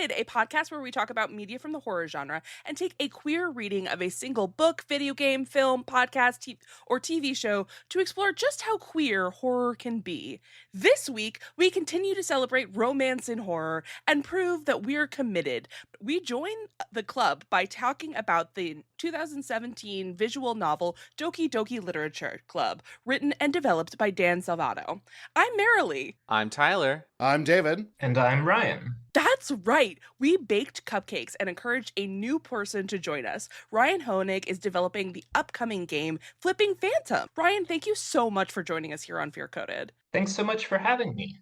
Queer, a podcast where we talk about media from the horror genre and take a queer reading of a single book, video game, film, podcast, or TV show to explore just how queer horror can be. This week, we continue to celebrate romance in horror and prove that we're committed. We join the club by talking about the 2017 visual novel Doki Literature Club, written and developed by Dan Salvato. I'm Marilee. I'm Tyler. I'm David. And I'm Ryan. That's right. We baked cupcakes and encouraged a new person to join us. Ryan Honig is developing the upcoming game Flipping Phantom. Ryan, thank you so much for joining us here on Fear Coded. Thanks so much for having me.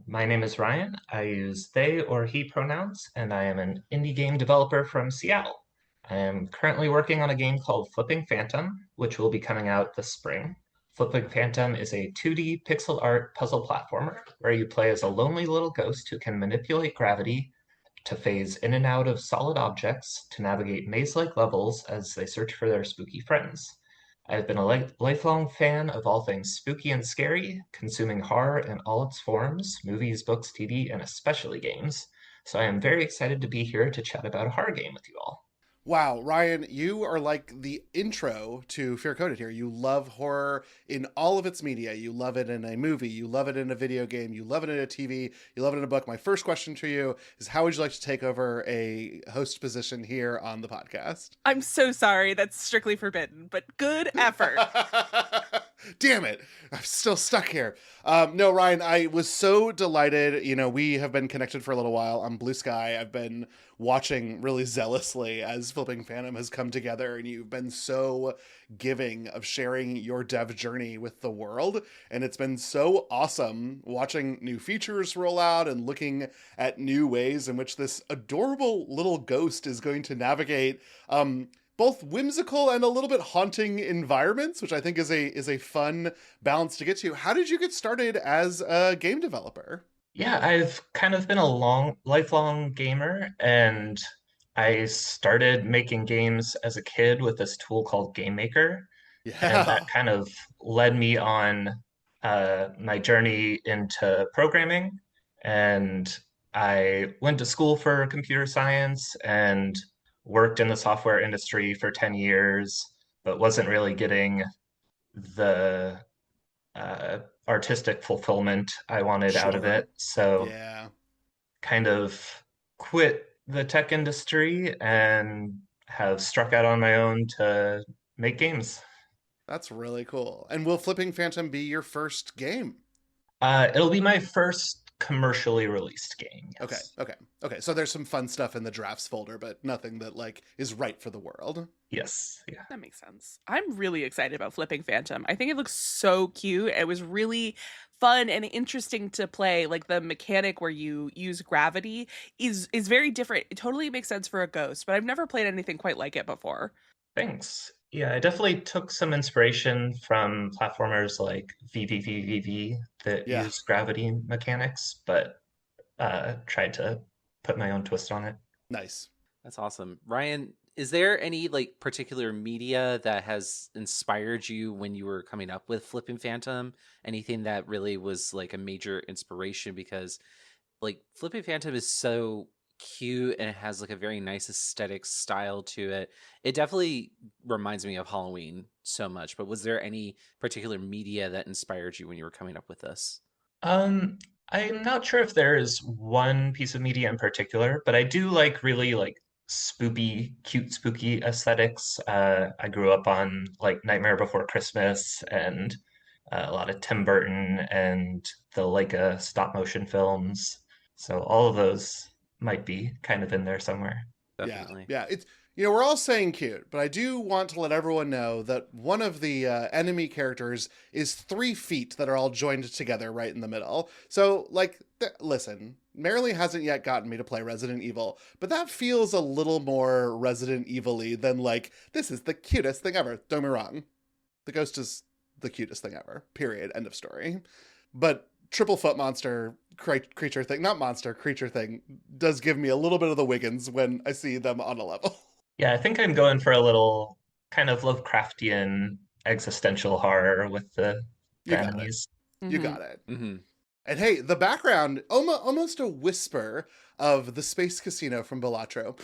My name is Ryan. I use they or he pronouns, and I am an indie game developer from Seattle. I am currently working on a game called Flipping Phantom, which will be coming out this spring. Flipping Phantom is a 2D pixel art puzzle platformer where you play as a lonely little ghost who can manipulate gravity to phase in and out of solid objects to navigate maze-like levels as they search for their spooky friends. I've been a lifelong fan of all things spooky and scary, consuming horror in all its forms, movies, books, TV, and especially games. So I am very excited to be here to chat about a horror game with you all. Wow, Ryan, you are like the intro to Fear Coded here. You love horror in all of its media. You love it in a movie. You love it in a video game. You love it in a TV. You love it in a book. My first question to you is, how would you like to take over a host position here on the podcast? I'm so sorry. That's strictly forbidden, but good effort. Damn it. I'm still stuck here. No, Ryan, I was so delighted. You know, we have been connected for a little while on Blue Sky. I've been watching really zealously as Flipping Phantom has come together, and you've been so giving of sharing your dev journey with the world. And it's been so awesome watching new features roll out and looking at new ways in which this adorable little ghost is going to navigate both whimsical and a little bit haunting environments, which I think is a fun balance to get to. How did you get started as a game developer? Yeah, I've kind of been a lifelong gamer, and I started making games as a kid with this tool called Game Maker. Yeah. And that kind of led me on my journey into programming. And I went to school for computer science and worked in the software industry for 10 years, but wasn't really getting the artistic fulfillment I wanted out of it. So kind of quit the tech industry and have struck out on my own to make games. That's really cool. And will Flipping Phantom be your first game? It'll be my first commercially released game. Yes. Okay. So there's some fun stuff in the drafts folder, but nothing that like is right for the world. Yes. Yeah. That makes sense. I'm really excited about Flipping Phantom. I think it looks so cute. It was really fun and interesting to play. Like the mechanic where you use gravity is very different. It totally makes sense for a ghost, but I've never played anything quite like it before. Thanks. Yeah, I definitely took some inspiration from platformers like VVVVV that use gravity mechanics, but tried to put my own twist on it. Nice. That's awesome. Ryan, is there any like particular media that has inspired you when you were coming up with Flipping Phantom? Anything that really was like a major inspiration? Because like Flipping Phantom is so cute and it has like a very nice aesthetic style to it. It definitely reminds me of Halloween so much, but was there any particular media that inspired you when you were coming up with this? I'm not sure if there is one piece of media in particular, but I do like really like cute spooky aesthetics. I grew up on like Nightmare Before Christmas and a lot of Tim Burton and the Leica stop motion films. So all of those might be kind of in there somewhere. Definitely. Yeah. It's, you know, we're all saying cute, but I do want to let everyone know that one of the enemy characters is 3 feet that are all joined together right in the middle. So, like, listen, Marilee hasn't yet gotten me to play Resident Evil, but that feels a little more Resident Evil-y than, like, this is the cutest thing ever. Don't get me wrong. The ghost is the cutest thing ever. Period. End of story. But triple foot monster creature thing does give me a little bit of the Wiggins when I see them on a level. Yeah, I think I'm going for a little kind of Lovecraftian existential horror with the enemies. You got it. Mm-hmm. And hey, the background, almost a whisper of the Space Casino from Balatro.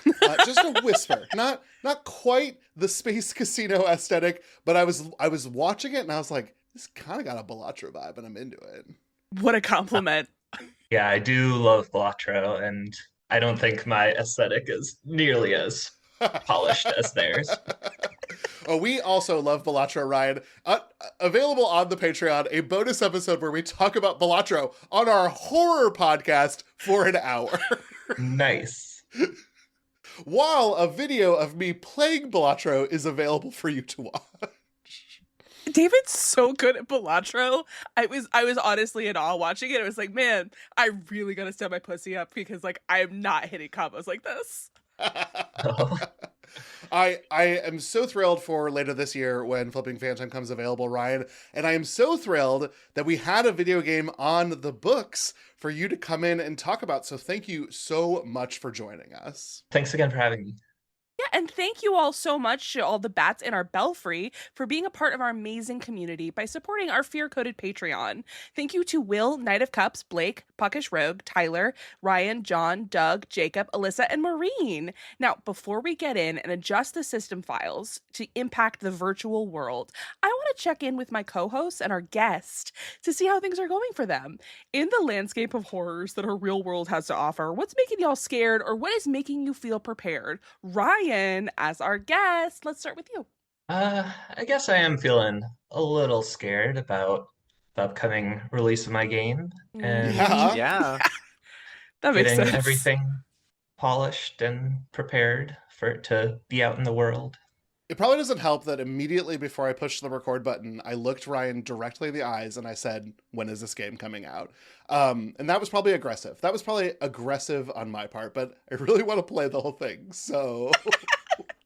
Just a whisper, not quite the Space Casino aesthetic, but I was watching it and I was like, this kind of got a Balatro vibe, and I'm into it. What a compliment. Yeah, I do love Balatro, and I don't think my aesthetic is nearly as polished as theirs. Oh, we also love Balatro, Ryan. Available on the Patreon, a bonus episode where we talk about Balatro on our horror podcast for an hour. Nice. While a video of me playing Balatro is available for you to watch. David's so good at Balatro. I was honestly in awe watching it. I was like, man, I really gotta step my pussy up because like I'm not hitting combos like this. Oh. I am so thrilled for later this year when Flipping Phantom comes available, Ryan. And I am so thrilled that we had a video game on the books for you to come in and talk about. So thank you so much for joining us. Thanks again for having me. Yeah, and thank you all so much to all the bats in our belfry for being a part of our amazing community by supporting our fear-coded Patreon. Thank you to Will, Knight of Cups, Blake, Puckish Rogue, Tyler, Ryan, John, Doug, Jacob, Alyssa, and Maureen. Now, before we get in and adjust the system files to impact the virtual world, I want to check in with my co-hosts and our guest to see how things are going for them. In the landscape of horrors that our real world has to offer, what's making y'all scared or what is making you feel prepared? Ryan, as our guest, let's start with you. I guess I am feeling a little scared about the upcoming release of my game and Yeah. Yeah. That makes getting sense. everything polished and prepared for it to be out in the world. It probably doesn't help that immediately before I pushed the record button, I looked Ryan directly in the eyes and I said, when is this game coming out? And that was probably aggressive. That was probably aggressive on my part, but I really want to play the whole thing. So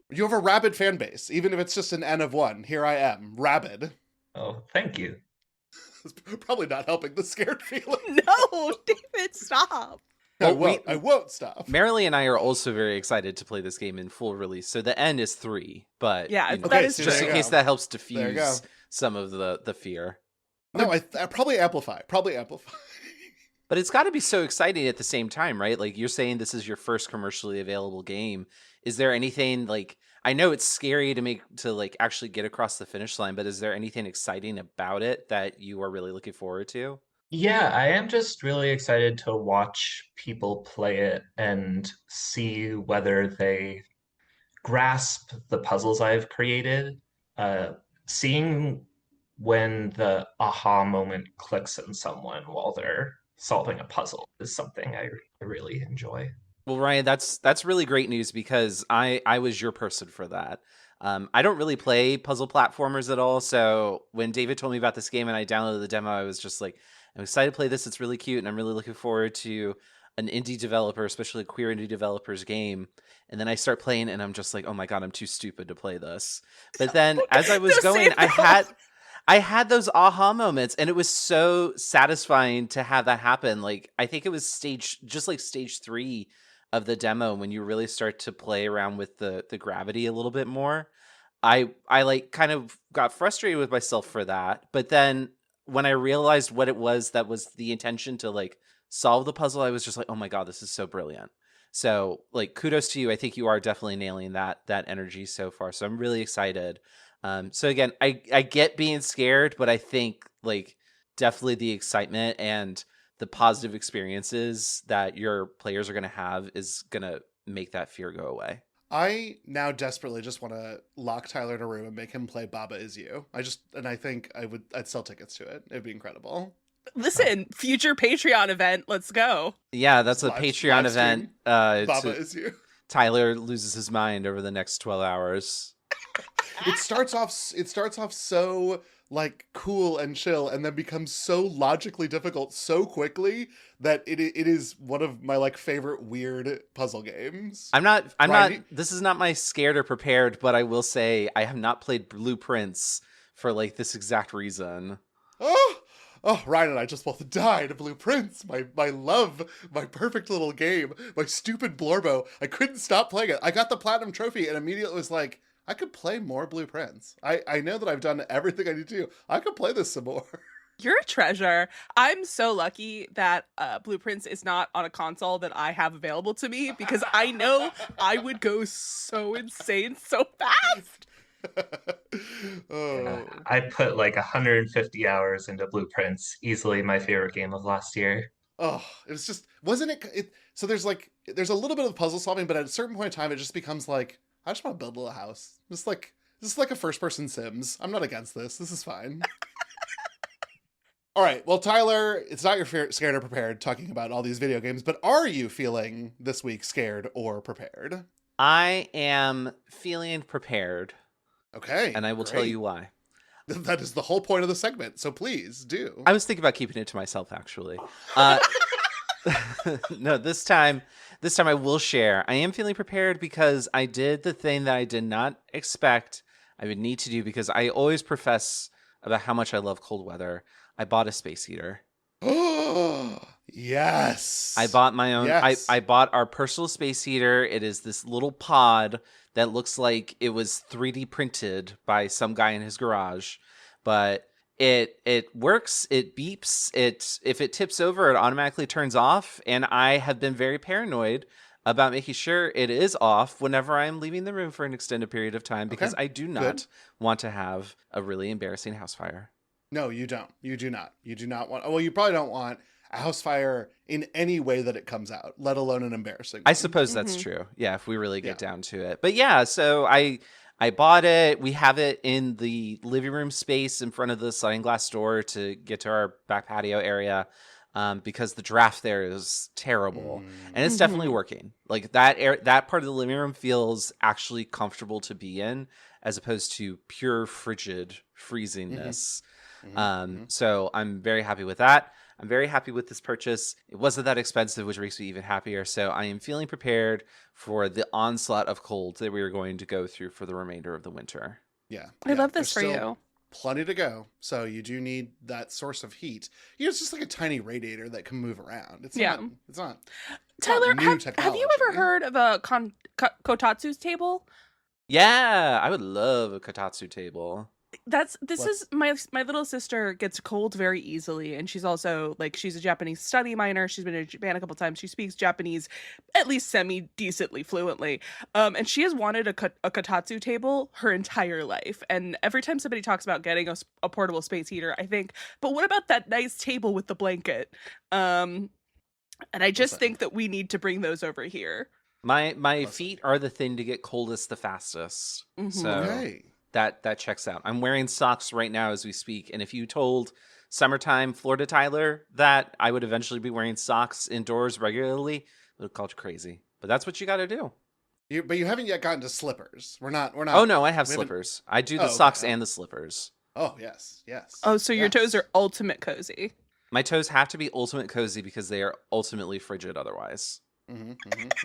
you have a rabid fan base, even if it's just an N of one. Here I am, rabid. Oh, thank you. It's probably not helping the scared feeling. No, David, stop. Well, I won't stop. Marilee and I are also very excited to play this game in full release. So the N is 3, but Yeah, you know, that Okay, is so just there in you case go. that helps There you go. diffuse some of the fear. No, I probably amplify. But it's got to be so exciting at the same time, right? Like you're saying this is your first commercially available game. Is there anything like I know it's scary to like actually get across the finish line, but is there anything exciting about it that you are really looking forward to? Yeah, I am just really excited to watch people play it and see whether they grasp the puzzles I've created. Seeing when the aha moment clicks in someone while they're solving a puzzle is something I really enjoy. Well, Ryan, that's really great news because I was your person for that. I don't really play puzzle platformers at all, so when David told me about this game and I downloaded the demo, I was just like, I'm excited to play this. It's really cute, and I'm really looking forward to an indie developer, especially a queer indie developer's game. And then I start playing, and I'm just like, oh my god, I'm too stupid to play this. But then as I was No, going, save I had those aha moments, and it was so satisfying to have that happen. Like I think it was stage 3 of the demo when you really start to play around with the gravity a little bit more. I like kind of got frustrated with myself for that, but then when I realized what it was that was the intention to like solve the puzzle, I was just like, oh my god, this is so brilliant. So like kudos to you. I think you are definitely nailing that energy so far. So I'm really excited. So again, I get being scared, but I think like definitely the excitement and the positive experiences that your players are going to have is going to make that fear go away. I now desperately just want to lock Tyler in a room and make him play Baba Is You. I think I'd sell tickets to it. It'd be incredible. Listen, future Patreon event. Let's go. Yeah, that's a Live- Patreon live event. stream. It's Baba Is You. Tyler loses his mind over the next 12 hours. It starts off so like cool and chill and then becomes so logically difficult so quickly that it is one of my like favorite weird puzzle games. I'm not Ryan, this is not my scared or prepared, but I will say I have not played Blueprints for like this exact reason. Oh, Ryan and I just both died. Blueprints, my love, my perfect little game, my stupid Blorbo. I couldn't stop playing it. I got the platinum trophy and immediately was like, I could play more Blueprints. I know that I've done everything I need to do. I could play this some more. You're a treasure. I'm so lucky that Blueprints is not on a console that I have available to me because I know I would go so insane so fast. Oh. I put like 150 hours into Blueprints, easily my favorite game of last year. Oh, it was just, wasn't it? So there's a little bit of puzzle solving, but at a certain point in time, it just becomes like, I just want to build a little house. This is like a first person Sims. I'm not against this. This is fine. All right. Well, Tyler, it's not your scared or prepared talking about all these video games, but are you feeling this week scared or prepared? I am feeling prepared. Okay. And I will tell you why. That is the whole point of the segment, so please do. I was thinking about keeping it to myself, actually. No, this time I will share. I am feeling prepared because I did the thing that I did not expect I would need to do because I always profess about how much I love cold weather. I bought a space heater. Yes. I bought my own. Yes. I bought our personal space heater. It is this little pod that looks like it was 3D printed by some guy in his garage, but it works. It beeps. If it tips over, it automatically turns off. And I have been very paranoid about making sure it is off whenever I'm leaving the room for an extended period of time because I do not want to have a really embarrassing house fire. No, you don't. You do not. You do not want. Well, you probably don't want a house fire in any way that it comes out, let alone an embarrassing one. I suppose that's true. Yeah, if we really get down to it. But yeah, so I bought it. We have it in the living room space in front of the sliding glass door to get to our back patio area because the draft there is terrible. And it's definitely working. Like that part of the living room feels actually comfortable to be in as opposed to pure frigid freezingness. So I'm very happy with that. I'm very happy with this purchase. It wasn't that expensive, which makes me even happier. So I am feeling prepared for the onslaught of cold that we are going to go through for the remainder of the winter. Yeah. I love this for you. Plenty to go. So you do need that source of heat. It's just like a tiny radiator that can move around. It's not Tyler, new have you ever heard of a kotatsu's table? Yeah, I would love a kotatsu table. My little sister gets cold very easily, and she's also she's a Japanese study minor. She's been to Japan a couple times. She speaks Japanese at least semi-decently fluently. And she has wanted a kotatsu table her entire life. And every time somebody talks about getting a portable space heater, I think, but what about that nice table with the blanket? And I just think that we need to bring those over here. My feet are the thing to get coldest the fastest. So that checks out. I'm wearing socks right now as we speak. And if you told summertime Florida Tyler that I would eventually be wearing socks indoors regularly, I would have called you crazy. But that's what you got to do. But you haven't yet gotten to slippers. We're not. Oh no, I have slippers. I do the socks and the slippers. Oh yes. Oh, so your toes are ultimate cozy. My toes have to be ultimate cozy because they are ultimately frigid otherwise.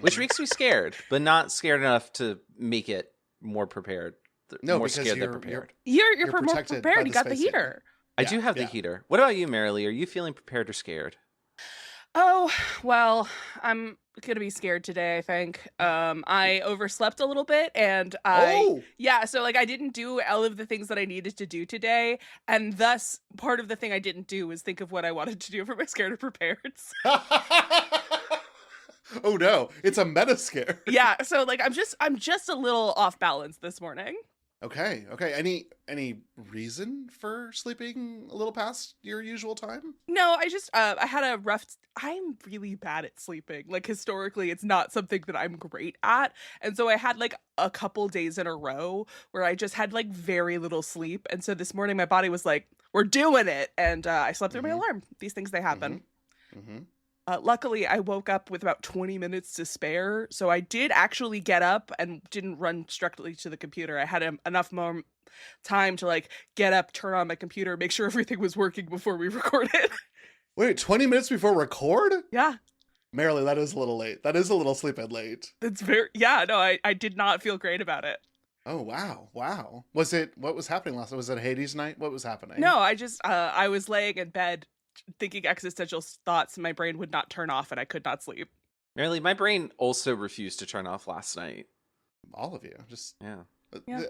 Which makes me scared, but not scared enough to make it more prepared. No, more because scared than prepared. You're more prepared. You got the heater. I do have the heater. What about you, Marilee? Are you feeling prepared or scared? Oh, well, I'm gonna be scared today, I think. I overslept a little bit and so I didn't do all of the things that I needed to do today, and thus part of the thing I didn't do was think of what I wanted to do for my scared or prepared. Oh no, it's a meta scare. Yeah, so I'm just a little off balance this morning. Okay. Any reason for sleeping a little past your usual time? No, I just I had a rough. I'm really bad at sleeping. Historically, it's not something that I'm great at, and so I had a couple days in a row where I just had very little sleep, and so this morning my body was like, "We're doing it," and I slept through my alarm. These things, they happen. Luckily, I woke up with about 20 minutes to spare, so I did actually get up and didn't run directly to the computer. I had enough more time to get up, turn on my computer, make sure everything was working before we recorded. Wait, 20 minutes before record? Yeah. Marilee, that is a little late. That is a little sleep in late. I did not feel great about it. Oh, wow. What was happening last night? Was it Hades night? What was happening? No, I was laying in bed thinking existential thoughts, and my brain would not turn off and I could not sleep. Marilee, my brain also refused to turn off last night. All of you. Just yeah.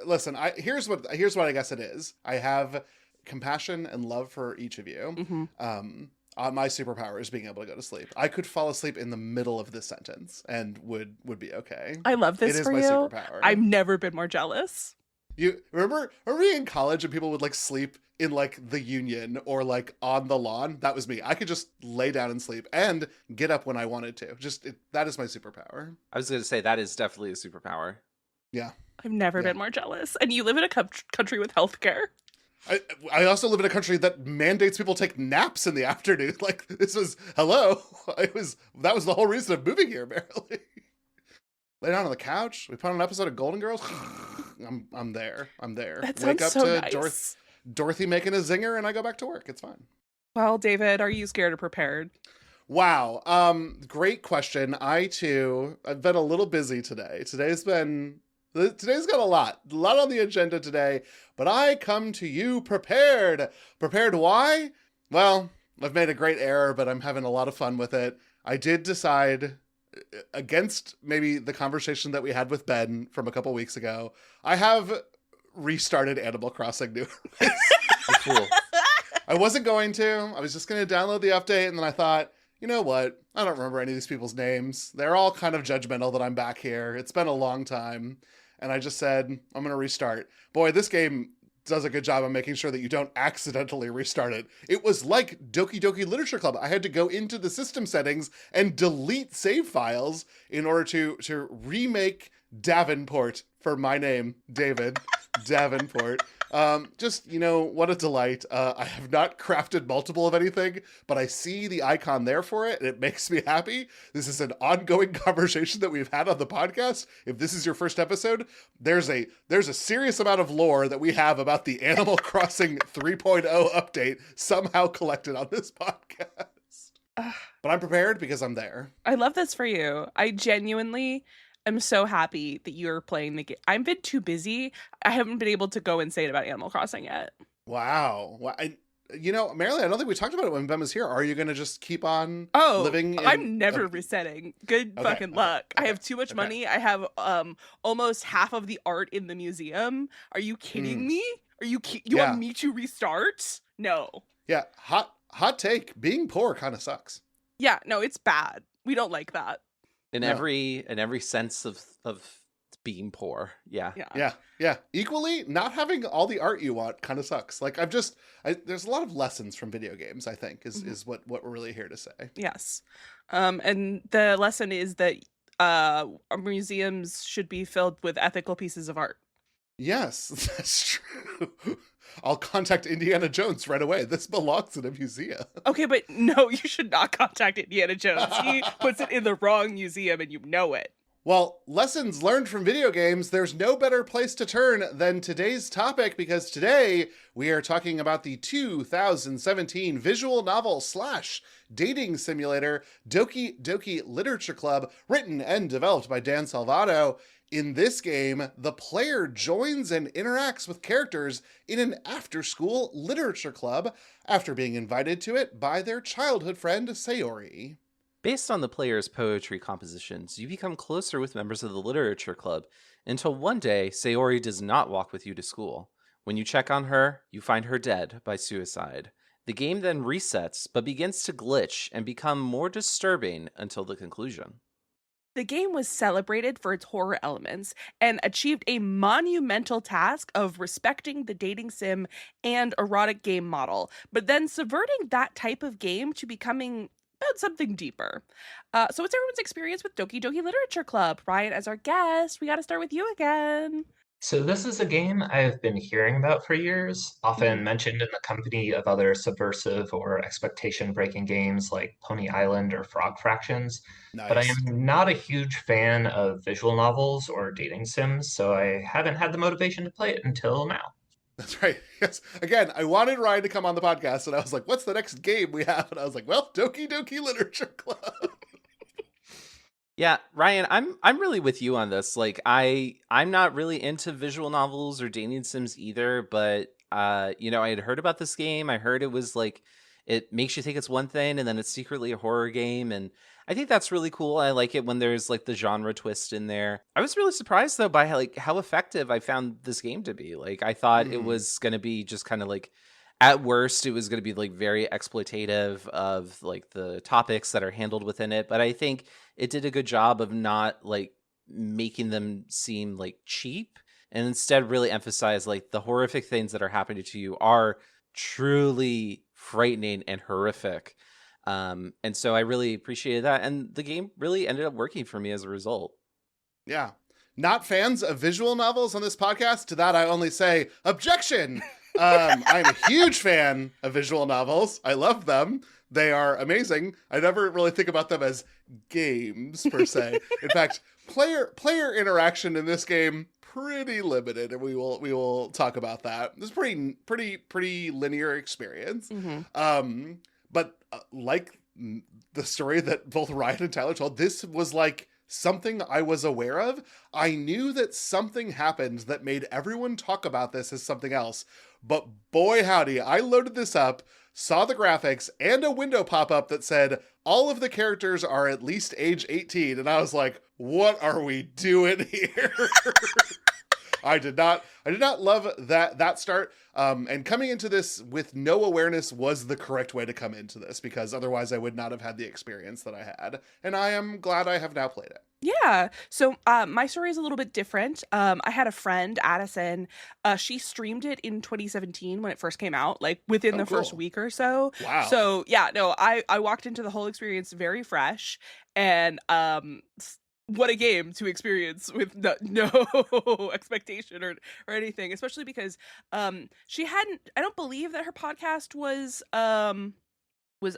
Listen, here's what I guess it is. I have compassion and love for each of you. Mhm. My superpower is being able to go to sleep. I could fall asleep in the middle of this sentence and would be okay. I love this It is for my you. superpower. I've never been more jealous. You remember being in college and people would like sleep in like the Union or like on the lawn? That was me. I could just lay down and sleep and get up when I wanted to. That is my superpower. I was going to say that is definitely a superpower. Yeah. I've never been more jealous. And you live in a country with healthcare. I also live in a country that mandates people take naps in the afternoon. Like this was hello. That was the whole reason of moving here, apparently. Lay down on the couch. We put on an episode of Golden Girls. I'm there. That Wake sounds up so to nice. Dorothy making a zinger, and I go back to work. It's fine. Well, David, are you scared or prepared? Wow. Great question. I've been a little busy today. Today's got a lot on the agenda today, but I come to you prepared. Prepared why? Well, I've made a great error, but I'm having a lot of fun with it. I did decide, against maybe the conversation that we had with Ben from a couple weeks ago, I have restarted Animal Crossing New Horizons. Cool. I wasn't going to. I was just going to download the update, and then I thought, you know what? I don't remember any of these people's names. They're all kind of judgmental that I'm back here. It's been a long time. And I just said, I'm going to restart. Boy, this game does a good job of making sure that you don't accidentally restart it. It was like Doki Doki Literature Club. I had to go into the system settings and delete save files in order to remake Davenport for my name, David Davenport. What a delight. I have not crafted multiple of anything, but I see the icon there for it, and it makes me happy. This is an ongoing conversation that we've had on the podcast. If this is your first episode, there's a serious amount of lore that we have about the Animal Crossing 3.0 update somehow collected on this podcast. But I'm prepared because I'm there. I love this for you. I genuinely am so happy that you're playing the game. I've been too busy. I haven't been able to go and say it about Animal Crossing yet. Wow. Marilyn, I don't think we talked about it when Ben was here. Are you going to just keep on living in... I'm never resetting. Good fucking luck. I have too much money. I have almost half of the art in the museum. Are you kidding me? You want me to restart? No. Yeah, hot take. Being poor kind of sucks. Yeah, no, it's bad. We don't like that. In every sense of being poor. Yeah. Equally, not having all the art you want kind of sucks. Like there's a lot of lessons from video games, I think, is what we're really here to say. Yes. And the lesson is that our museums should be filled with ethical pieces of art. Yes, that's true. I'll contact Indiana Jones right away. This belongs in a museum. Okay, but no, you should not contact Indiana Jones. He puts it in the wrong museum and you know it. Well, lessons learned from video games, there's no better place to turn than today's topic, because today we are talking about the 2017 visual novel / dating simulator Doki Doki Literature Club, written and developed by Dan Salvato. In this game, the player joins and interacts with characters in an after-school literature club after being invited to it by their childhood friend Sayori. Based on the player's poetry compositions, you become closer with members of the literature club until one day Sayori does not walk with you to school. When you check on her, you find her dead by suicide. The game then resets, but begins to glitch and become more disturbing until the conclusion. The game was celebrated for its horror elements and achieved a monumental task of respecting the dating sim and erotic game model, but then subverting that type of game to becoming something deeper. So what's everyone's experience with Doki Doki Literature Club? Ryan, as our guest, we got to start with you again. So this is a game I've been hearing about for years, often mentioned in the company of other subversive or expectation-breaking games like Pony Island or Frog Fractions. Nice. But I am not a huge fan of visual novels or dating sims, so I haven't had the motivation to play it until now. That's right. Yes. Again, I wanted Ryan to come on the podcast, and I was like, what's the next game we have? And I was like, well, Doki Doki Literature Club. Yeah, Ryan, I'm really with you on this. Like I'm not really into visual novels or dating sims either, but I had heard about this game. I heard it was like it makes you think it's one thing and then it's secretly a horror game, and I think that's really cool. I like it when there's like the genre twist in there. I was really surprised though by how effective I found this game to be. Like I thought it was going to be just kind of like at worst, it was going to be like very exploitative of like the topics that are handled within it. But I think it did a good job of not like making them seem like cheap, and instead really emphasize like the horrific things that are happening to you are truly frightening and horrific. And so I really appreciated that. And the game really ended up working for me as a result. Yeah. Not fans of visual novels on this podcast? To that, I only say, objection! I'm a huge fan of visual novels. I love them. They are amazing. I never really think about them as games, per se. In fact, player interaction in this game, pretty limited, and we will talk about that. This is pretty linear experience. Mm-hmm. But like the story that both Ryan and Tyler told, this was like something I was aware of. I knew that something happened that made everyone talk about this as something else. But boy howdy, I loaded this up, saw the graphics, and a window pop up that said, all of the characters are at least age 18. And I was like, what are we doing here? I did not love that start. And coming into this with no awareness was the correct way to come into this, because otherwise I would not have had the experience that I had. And I am glad I have now played it. Yeah. So my story is a little bit different. I had a friend, Addison. She streamed it in 2017 when it first came out, like within the first Cool. week or so. Wow. So yeah, no, I walked into the whole experience very fresh, and what a game to experience with no expectation or anything, especially because she hadn't, I don't believe that her podcast was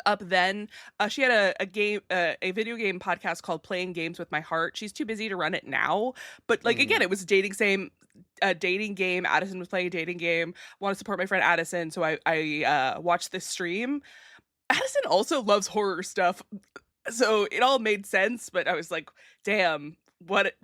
up then. She had a video game podcast called Playing Games with My Heart. She's too busy to run it now, but like again, it was a dating game. Addison was playing a dating game. Want to support my friend Addison, so I watched this stream. Addison also loves horror stuff, so it all made sense. But I was like, damn, what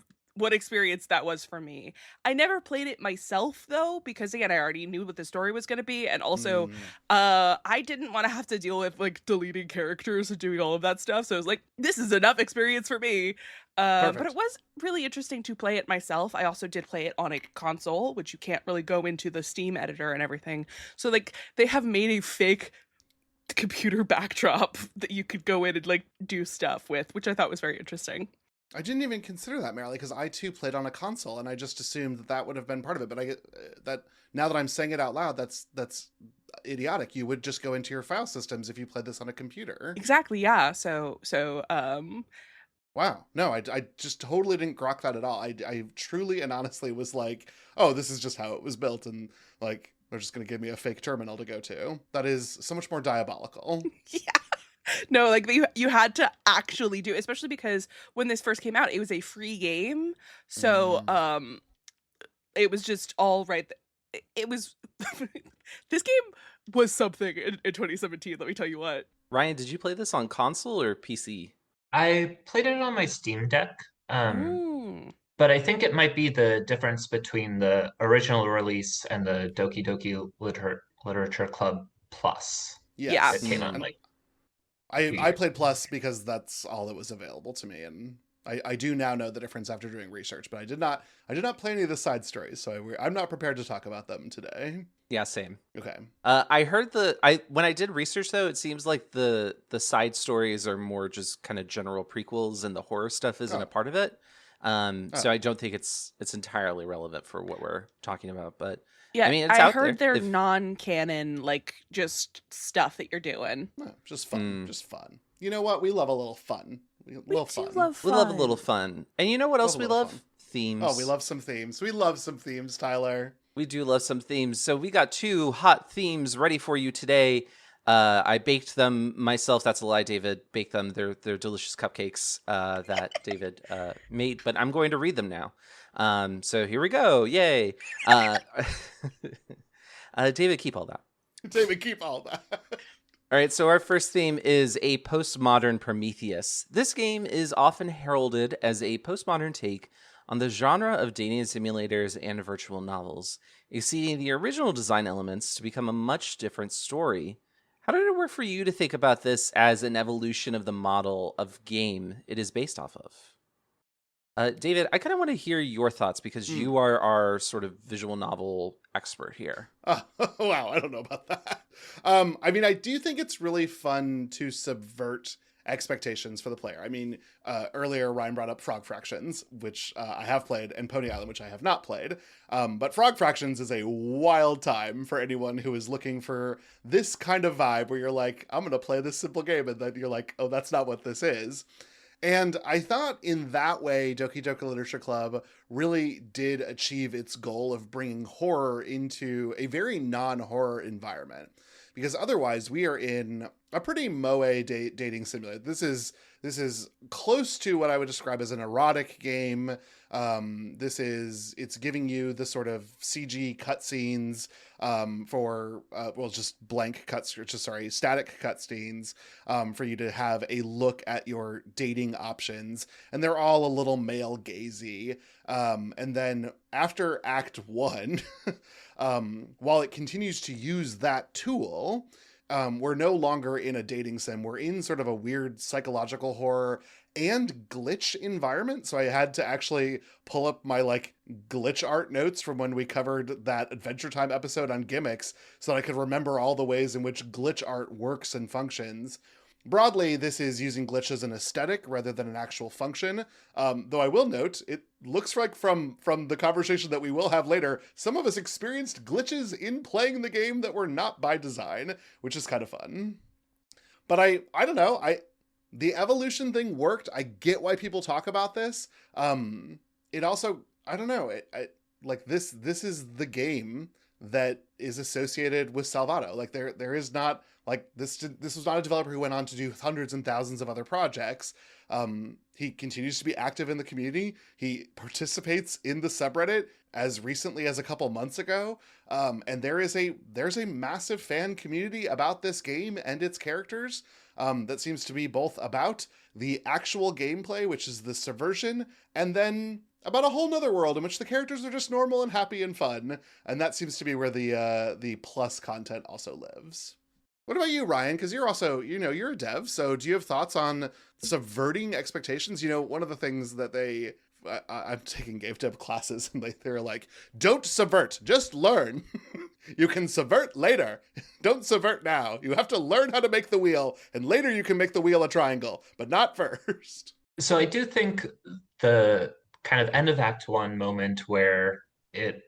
experience that was for me. I never played it myself though, because again, I already knew what the story was going to be, and also I didn't want to have to deal with like deleting characters and doing all of that stuff, so I was like, this is enough experience for me. But it was really interesting to play it myself. I also did play it on a console, which you can't really go into the Steam editor and everything, so like they have made a fake computer backdrop that you could go in and like do stuff with, which I thought was very interesting. I didn't even consider that, Marilee, because I too played on a console, and I just assumed that would have been part of it. But I get that now that I'm saying it out loud, that's idiotic. You would just go into your file systems if you played this on a computer. Exactly, yeah. So wow, no, I just totally didn't grok that at all. I truly and honestly was like, oh, this is just how it was built, and like they're just going to give me a fake terminal to go to. That is so much more diabolical. yeah. No, like you had to actually do it, especially because when this first came out, it was a free game. So it was just all right. It was this game was something in 2017, let me tell you what. Ryan, did you play this on console or PC? I played it on my Steam Deck, but I think it might be the difference between the original release and the Doki Doki Literature Club Plus. Yes. It came out like I played Plus because that's all that was available to me, and I do now know the difference after doing research, but I did not play any of the side stories, so I'm not prepared to talk about them today. Yeah, same. Okay. I heard when I did research though, it seems like the side stories are more just kind of general prequels, and the horror stuff isn't a part of it. So I don't think it's entirely relevant for what we're talking about, but yeah, I mean, it's I out heard there. they're non-canon, like just stuff that you're doing. No, just fun, just fun. You know what? We love a little fun. We love fun. We love a little fun. And you know what else we love? Fun. Themes. Oh, we love some themes. We love some themes, Tyler. We do love some themes. So we got 2 hot themes ready for you today. I baked them myself. That's a lie. David baked them. They're delicious cupcakes that David made, but I'm going to read them now. So here we go. Yay. David, keep all that. David, keep all that. All right, so our first theme is a postmodern Prometheus. This game is often heralded as a postmodern take on the genre of dating simulators and virtual novels, exceeding the original design elements to become a much different story. How did it work for you to think about this as an evolution of the model of game it is based off of? David, I kind of want to hear your thoughts because you are our sort of visual novel expert here. Wow, I don't know about that. I mean, I do think it's really fun to subvert expectations for the player. I mean, earlier Ryan brought up Frog Fractions, which I have played, and Pony Island, which I have not played. But Frog Fractions is a wild time for anyone who is looking for this kind of vibe where you're like, I'm going to play this simple game, and then you're like, oh, that's not what this is. And I thought in that way, Doki Doki Literature Club really did achieve its goal of bringing horror into a very non-horror environment. Because otherwise, we are in a pretty moe dating simulator. This is close to what I would describe as an erotic game. It's giving you the sort of CG cutscenes for just blank static cutscenes for you to have a look at your dating options, and they're all a little male gazy. And then after Act 1, while it continues to use that tool, we're no longer in a dating sim. We're in sort of a weird psychological horror and glitch environment. So I had to actually pull up my glitch art notes from when we covered that Adventure Time episode on gimmicks so that I could remember all the ways in which glitch art works and functions. Broadly, this is using glitch as an aesthetic rather than an actual function. Though I will note, it looks like from the conversation that we will have later, some of us experienced glitches in playing the game that were not by design, which is kind of fun. But I don't know. The evolution thing worked. I get why people talk about this. It also, I don't know. This is the game that is associated with Salvato. There is not this was not a developer who went on to do hundreds and thousands of other projects. He continues to be active in the community. He participates in the subreddit as recently as a couple months ago. And there's a massive fan community about this game and its characters. That seems to be both about the actual gameplay, which is the subversion, and then about a whole nother world in which the characters are just normal and happy and fun. And that seems to be where the plus content also lives. What about you, Ryan? Because you're also, you're a dev. So do you have thoughts on subverting expectations? One of the things that I'm taking game dev classes, and they're like, don't subvert, just learn. You can subvert later. Don't subvert now. You have to learn how to make the wheel, and later you can make the wheel a triangle, but not first. So I do think the kind of end of Act 1 moment where it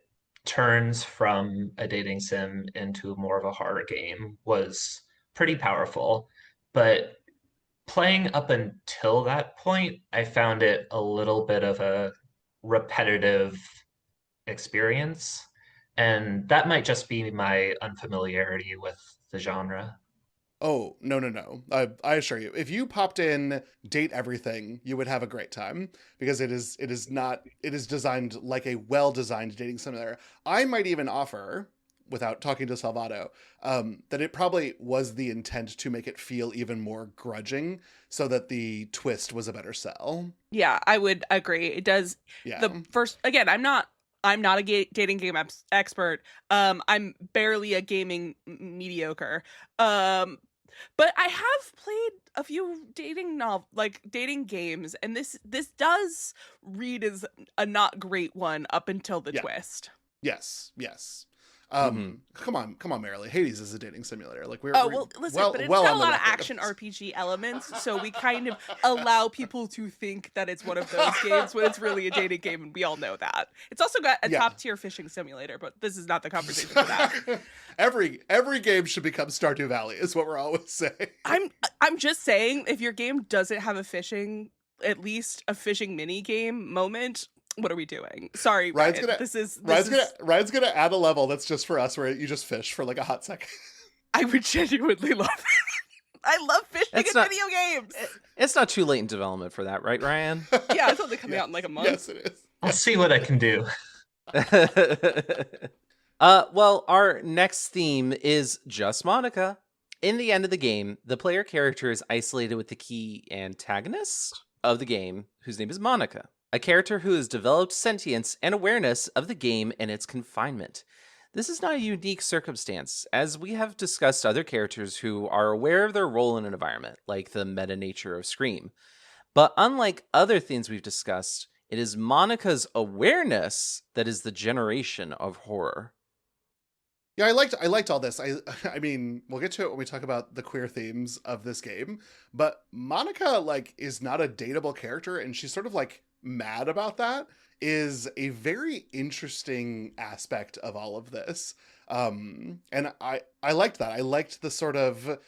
turns from a dating sim into more of a horror game was pretty powerful. But playing up until that point, I found it a little bit of a repetitive experience. And that might just be my unfamiliarity with the genre. Oh, no. I assure you, if you popped in Date Everything, you would have a great time, because it is designed like a well-designed dating simulator. I might even offer, without talking to Salvato, that it probably was the intent to make it feel even more grudging so that the twist was a better sell. Yeah, I would agree. It does. Yeah. The first, again, I'm not a dating game expert. I'm barely a gaming mediocre. But I have played a few dating games, and this does read as a not great one up until the twist. Yes. Come on, Merrily. Hades is a dating simulator. But it's got a lot of action RPG elements, so we kind of allow people to think that it's one of those games when it's really a dating game, and we all know that. It's also got a top tier fishing simulator, but this is not the conversation for that. Every game should become Stardew Valley, is what we're always saying. I'm just saying, if your game doesn't have at least a fishing mini game moment, what are we doing? Sorry, Ryan's gonna add a level that's just for us, where you just fish for a hot second. I would genuinely love it. I love fishing in video games. It's not too late in development for that, right, Ryan? Yeah, it's only coming out in a month. Yes, it is. I'll see what I can do. Well, our next theme is just Monika. In the end of the game, the player character is isolated with the key antagonist of the game, whose name is Monika, a character who has developed sentience and awareness of the game and its confinement. This is not a unique circumstance, as we have discussed other characters who are aware of their role in an environment, like the meta nature of Scream. But unlike other themes we've discussed, It is Monika's awareness that is the generation of horror. Yeah, I liked all this. I mean, we'll get to it when we talk about the queer themes of this game, but Monika like is not a dateable character, and she's sort of like mad about that is a very interesting aspect of all of this. And I liked that. I liked the sort of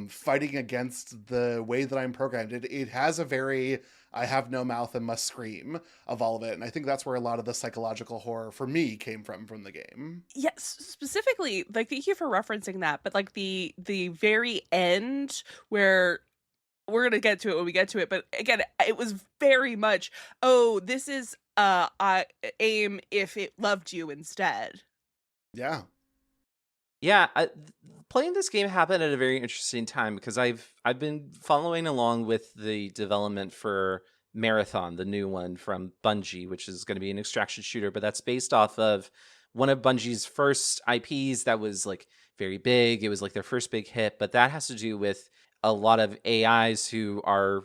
fighting against the way that I'm programmed. It has a very I have no mouth and must scream of all of it. And I think that's where a lot of the psychological horror for me came from the game. Yes, specifically, like thank you for referencing that, but like the very end where we're gonna get to it when we get to it, but again, it was very much, oh, this is I aim if it loved you instead. Yeah. Yeah, playing this game happened at a very interesting time because I've been following along with the development for Marathon, the new one from Bungie, which is going to be an extraction shooter, but that's based off of one of Bungie's first IPs that was like very big. It was like their first big hit, but that has to do with a lot of AIs who are,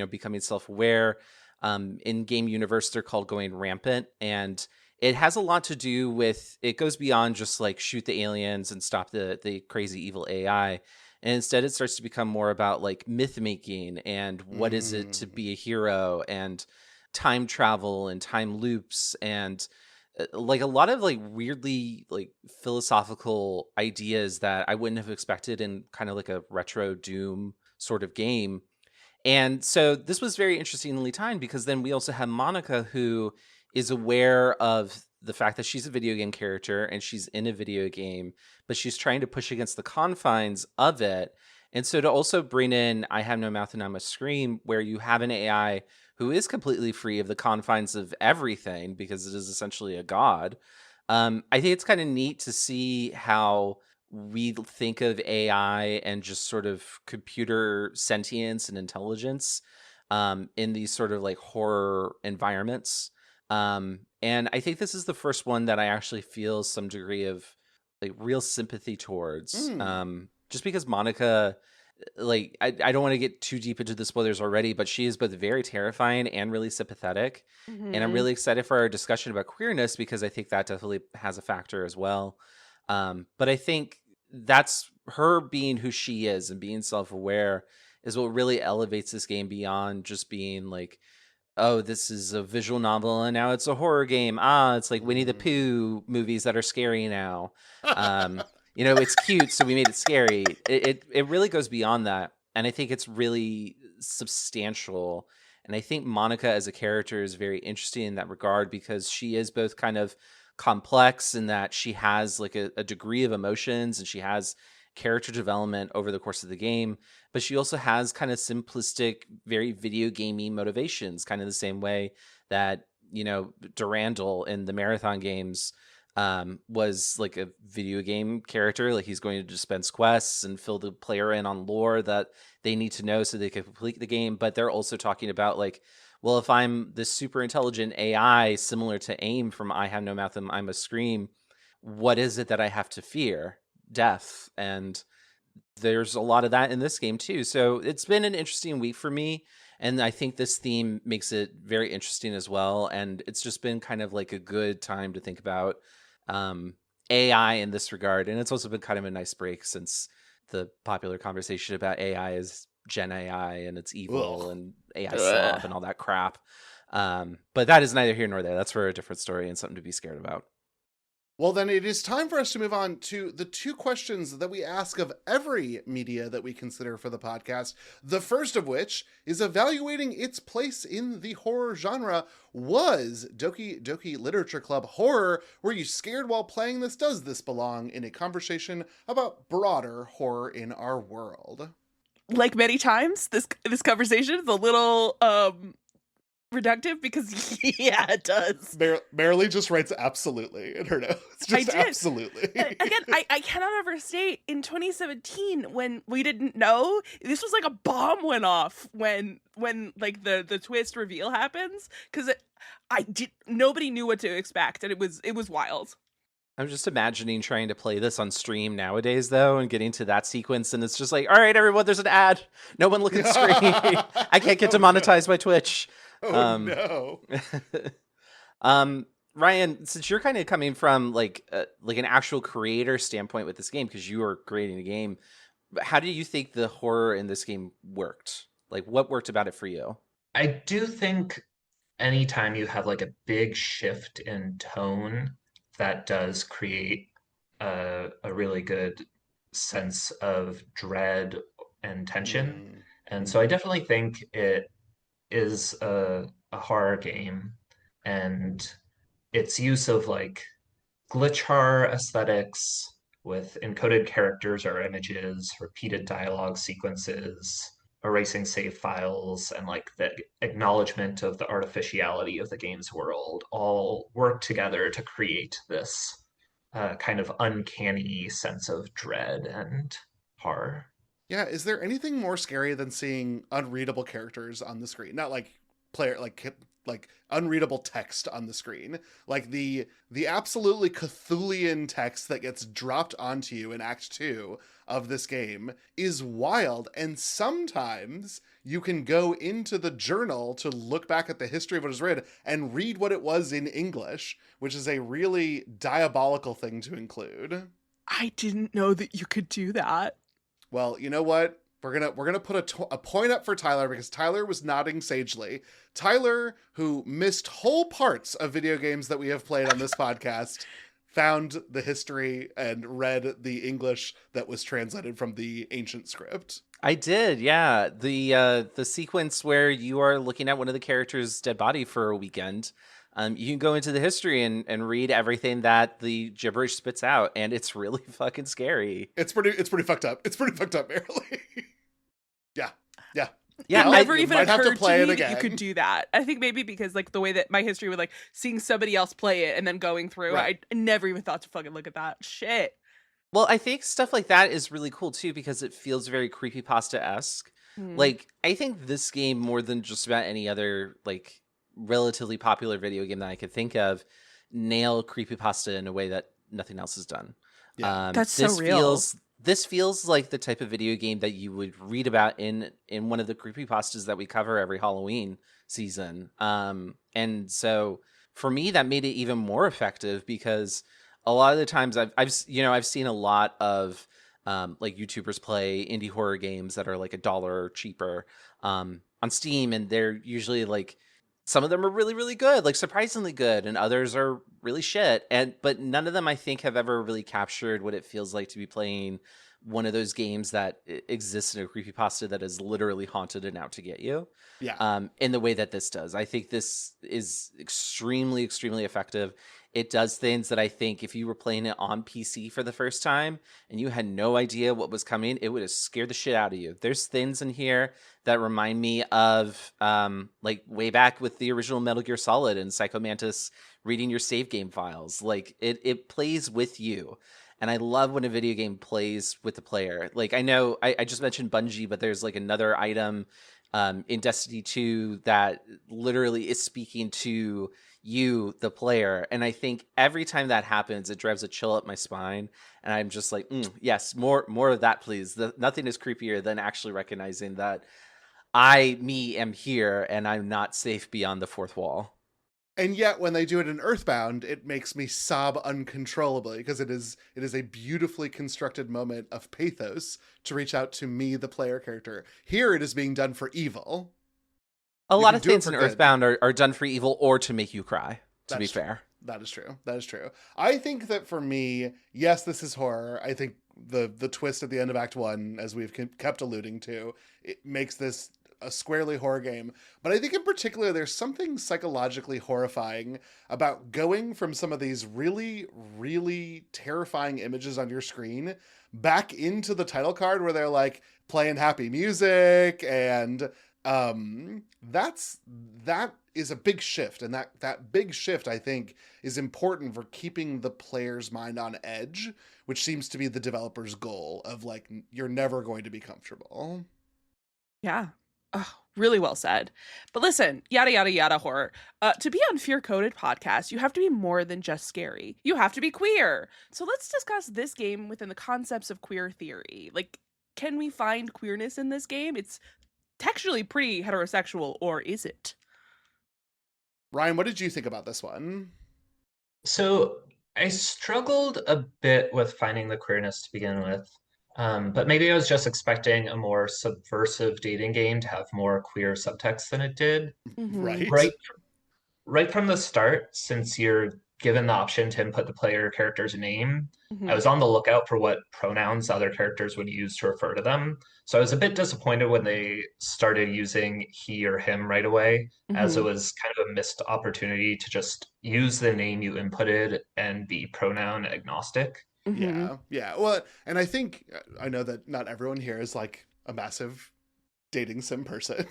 becoming self-aware. In game universe, they're called going rampant, and it has a lot to do with, it goes beyond just like shoot the aliens and stop the crazy evil AI. And instead it starts to become more about like myth making and what is it to be a hero and time travel and time loops and like a lot of like weirdly like philosophical ideas that I wouldn't have expected in kind of like a retro Doom sort of game. And so this was very interestingly timed because then we also have Monika, who is aware of the fact that she's a video game character and she's in a video game, but she's trying to push against the confines of it. And so to also bring in I Have No Mouth and I Must Scream, where you have an AI who is completely free of the confines of everything because it is essentially a god. I think it's kind of neat to see how we think of AI and just sort of computer sentience and intelligence in these sort of like horror environments. And I think this is the first one that I actually feel some degree of like real sympathy towards. Just because Monika, like, I don't want to get too deep into the spoilers already, but she is both very terrifying and really sympathetic. And I'm really excited for our discussion about queerness because I think that definitely has a factor as well. But I think that's her being who she is and being self-aware is what really elevates this game beyond just being like, oh, this is a visual novel and now it's a horror game. It's like Winnie the Pooh movies that are scary now. It's cute, so we made it scary. It really goes beyond that. And I think it's really substantial. And I think Monika as a character is very interesting in that regard because she is both kind of complex in that she has like a degree of emotions and she has character development over the course of the game, but she also has kind of simplistic, very video gamey motivations, kind of the same way that, Durandal in the Marathon games was like a video game character. Like he's going to dispense quests and fill the player in on lore that they need to know so they can complete the game. But they're also talking about like, well, if I'm this super intelligent AI similar to AIM from I Have No Mouth and I Must Scream, what is it that I have to fear? Death. And there's a lot of that in this game too. So it's been an interesting week for me. And I think this theme makes it very interesting as well. And it's just been kind of like a good time to think about AI in this regard. And it's also been kind of a nice break since the popular conversation about AI is Gen AI and it's evil and AI slop and all that crap. But that is neither here nor there. That's for a different story and something to be scared about. Well, then it is time for us to move on to the two questions that we ask of every media that we consider for the podcast. The first of which is evaluating its place in the horror genre. Was Doki Literature Club horror? Were you scared while playing this? Does this belong in a conversation about broader horror in our world? Like many times, this conversation is a little reductive because yeah, it does. Marilee just writes absolutely in her notes. Just absolutely. Again, I cannot overstate in 2017 when we didn't know, this was like a bomb went off when like the twist reveal happens because nobody knew what to expect and it was wild. I'm just imagining trying to play this on stream nowadays, though, and getting to that sequence, and it's just like, all right, everyone, there's an ad. No one look at the screen. I can't get demonetized by Twitch. Oh Um, no. Ryan, since you're kind of coming from like an actual creator standpoint with this game because you are creating the game, how do you think the horror in this game worked? Like, what worked about it for you? I do think anytime you have like a big shift in tone, that does create a really good sense of dread and tension. Mm. And so I Hmm. definitely think it is a horror game, and its use of like glitch horror aesthetics with encoded characters or images, repeated dialogue sequences, erasing save files, and like the acknowledgement of the artificiality of the game's world all work together to create this kind of uncanny sense of dread and horror. Yeah, is there anything more scary than seeing unreadable characters on the screen? Not like player like unreadable text on the screen. Like the absolutely Cthulhian text that gets dropped onto you in Act 2 of this game is wild, and sometimes you can go into the journal to look back at the history of what is read and read what it was in English, which is a really diabolical thing to include. I didn't know that you could do that. Well, you know what? We're gonna put a point up for Tyler because Tyler was nodding sagely. Tyler, who missed whole parts of video games that we have played on this podcast, found the history and read the English that was translated from the ancient script. I did, yeah. The sequence where you are looking at one of the characters' dead body for a weekend. You can go into the history and read everything that the gibberish spits out, and it's really fucking scary. It's pretty fucked up. It's pretty fucked up, barely. Yeah, yeah. Yeah, It Well, never you even might have to occurred play to it me that you again. could do that. I think maybe because like the way that my history would like seeing somebody else play it and then going through, Right. I never even thought to fucking look at that shit. Well, I think stuff like that is really cool too because it feels very creepypasta-esque. Hmm. Like, I think this game, more than just about any other like relatively popular video game that I could think of, nailed creepypasta in a way that nothing else has done. Yeah. That's so real. This feels like the type of video game that you would read about in one of the creepypastas that we cover every Halloween season. And so for me, that made it even more effective because a lot of the times I've seen a lot of like YouTubers play indie horror games that are like $1 or cheaper on Steam, and they're usually like some of them are really really good, like surprisingly good, and others are really shit. And but none of them I think have ever really captured what it feels like to be playing one of those games that exists in a creepypasta that is literally haunted and out to get you Yeah. in the way that this does. I think this is extremely, extremely effective. It does things that I think if you were playing it on PC for the first time and you had no idea what was coming, it would have scared the shit out of you. There's things in here that remind me of like way back with the original Metal Gear Solid and Psycho Mantis reading your save game files. Like it plays with you. And I love when a video game plays with the player. Like I know I just mentioned Bungie, but there's like another item in Destiny 2 that literally is speaking to you, the player. And I think every time that happens, it drives a chill up my spine. And I'm just like, yes, more of that, please. Nothing is creepier than actually recognizing that am here and I'm not safe beyond the fourth wall. And yet when they do it in Earthbound, it makes me sob uncontrollably because it is a beautifully constructed moment of pathos to reach out to me, the player character. Here it is being done for evil. A You lot can of do it things for in good. Earthbound are done for evil or to make you cry, to be That's true. fair. That is true. That is true. I think that for me, yes, this is horror. I think the twist at the end of Act 1, as we've kept alluding to, it makes this a squarely horror game. But I think in particular, there's something psychologically horrifying about going from some of these really, really terrifying images on your screen back into the title card where they're like playing happy music, and that is a big shift, and that big shift I think is important for keeping the player's mind on edge, which seems to be the developer's goal of like you're never going to be comfortable. Yeah. Oh, really well said. But listen, yada yada yada horror. To be on Fear Coded podcast, you have to be more than just scary. You have to be queer. So let's discuss this game within the concepts of queer theory. Like, can we find queerness in this game? It's textually pretty heterosexual, or is it? Ryan, what did you think about this one? So I struggled a bit with finding the queerness to begin with. But maybe I was just expecting a more subversive dating game to have more queer subtext than it did. Mm-hmm. Right? Right right from the start, since you're given the option to input the player character's name, I Mm-hmm. was on the lookout for what pronouns other characters would use to refer to them. So I was a bit disappointed when they started using he or him right away, as it Mm-hmm. was kind of a missed opportunity to just use the name you inputted and be pronoun agnostic. Mm-hmm. Yeah. Well, and I think I know that not everyone here is like a massive dating sim person,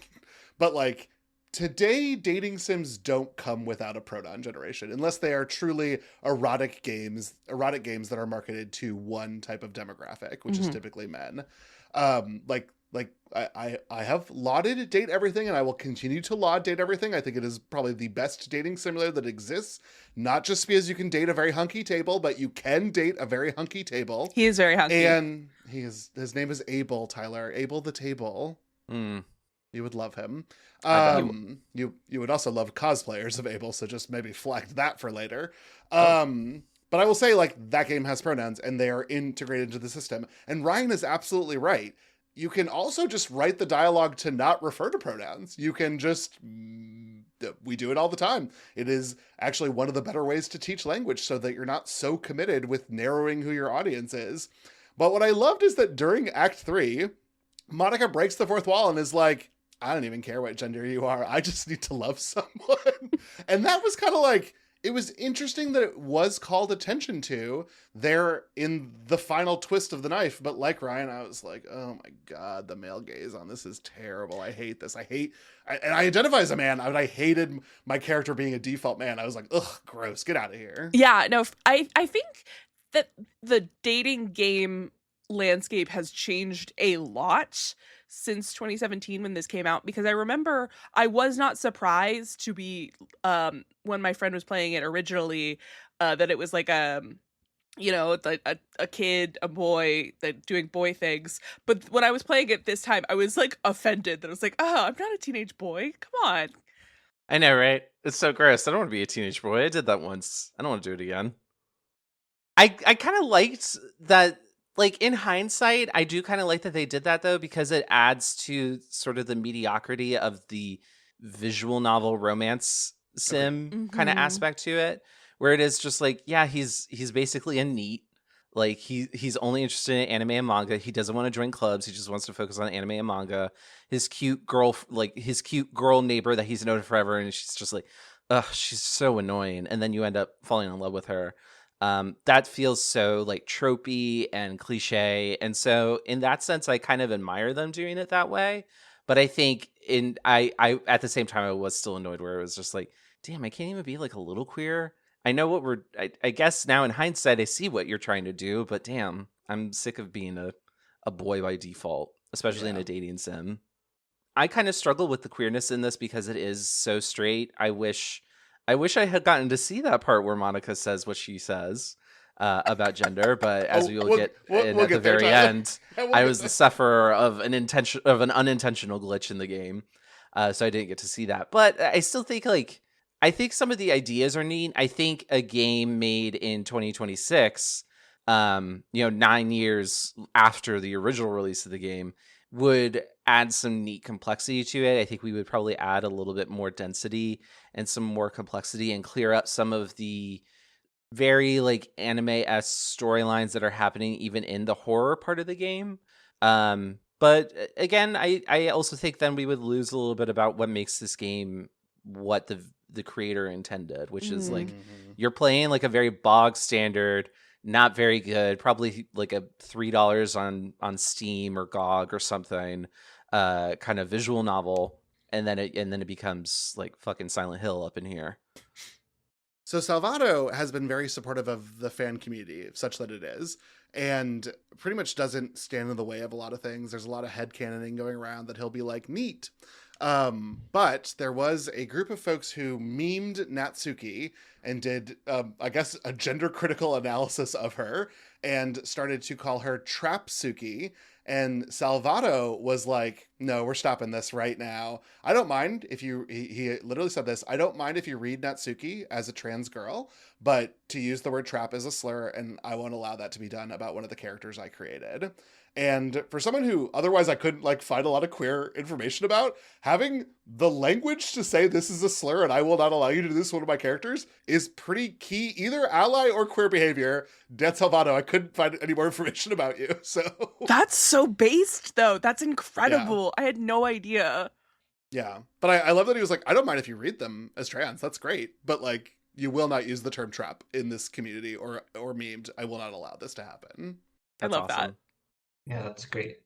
but like today dating sims don't come without a pronoun generation unless they are truly erotic games that are marketed to one type of demographic, which is Mm-hmm. typically men. I have lauded Date Everything, and I will continue to laud Date Everything. I think it is probably the best dating simulator that exists, not just because you can date a very hunky table, but you can date a very hunky table. He is very hunky. And his name is Abel, Tyler. Abel the Table. Mm, You would love him. I bet. You would also love cosplayers of Abel, so just maybe flag that for later. Oh, But I will say, like, that game has pronouns and they are integrated into the system. And Ryan is absolutely right. You can also just write the dialogue to not refer to pronouns. You can just we do it all the time. It is actually one of the better ways to teach language so that you're not so committed with narrowing who your audience is. But what I loved is that during Act 3, Monica breaks the fourth wall and is like, I don't even care what gender you are. I just need to love someone. And that was kind of like, it was interesting that it was called attention to there in the final twist of the knife. But like Ryan, I was like, oh my God, the male gaze on this is terrible. I hate this. And I identify as a man. I hated my character being a default man. I was like, ugh, gross. Get out of here. Yeah, no, I think that the dating game landscape has changed a lot since 2017 when this came out, because I remember I was not surprised to be when my friend was playing it originally, that it was like a kid, a boy that doing boy things. But when I was playing it this time, I was like offended that I was like, oh, I'm not a teenage boy. Come on. I know, right? It's so gross. I don't want to be a teenage boy. I did that once. I don't want to do it again. I kind of liked that, like, in hindsight, I do kind of like that they did that, though, because it adds to sort of the mediocrity of the visual novel romance sim kind of Mm-hmm. aspect to it, where it is just like, yeah, he's basically a neat. Like, he's only interested in anime and manga. He doesn't want to join clubs. He just wants to focus on anime and manga. His cute girl neighbor that he's known forever, and she's just like, ugh, she's so annoying. And then you end up falling in love with her. That feels so like tropey and cliche, and so in that sense, I kind of admire them doing it that way. But I think I at the same time, I was still annoyed where it was just like, damn, I can't even be like a little queer. I know what I guess now in hindsight, I see what you're trying to do, but damn, I'm sick of being a boy by default, especially in Yeah. a dating sim. I kind of struggle with the queerness in this because it is so straight. I wish I had gotten to see that part where Monica says what she says about gender, but as Oh, we will get in we'll at the get there, very Tyler. end, We'll I get was the there. sufferer of an unintentional glitch in the game, so I didn't get to see that. But I still think I think some of the ideas are neat. I think a game made in 2026, 9 years after the original release of the game, would add some neat complexity to it. I think we would probably add a little bit more density and some more complexity and clear up some of the very like anime-esque storylines that are happening even in the horror part of the game. But again, I also think then we would lose a little bit about what makes this game what the creator intended, which is like Mhm. you're playing like a very bog standard, not very good, probably like a $3 on Steam or GOG or something, kind of visual novel, and then it becomes like fucking Silent Hill up in here. So Salvato has been very supportive of the fan community, such that it is, and pretty much doesn't stand in the way of a lot of things. There's a lot of headcanoning going around that he'll be like, neat. But there was a group of folks who memed Natsuki and did, I guess, a gender critical analysis of her and started to call her Trapsuki. And Salvato was like, no, we're stopping this right now. I don't mind if you, he literally said this, I don't mind if you read Natsuki as a trans girl, but to use the word trap as a slur, and I won't allow that to be done about one of the characters I created. And for someone who otherwise I couldn't like find a lot of queer information about, having the language to say this is a slur and I will not allow you to do this to one of my characters is pretty key, either ally or queer behavior. Dan Salvato, I couldn't find any more information about you. So That's so based, though. That's incredible. I had no idea. yeah. But I love that he was like, I don't mind if you read them as trans. That's great. But like, you will not use the term trap in this community or memed. I will not allow this to happen. I love that. Yeah, that's great.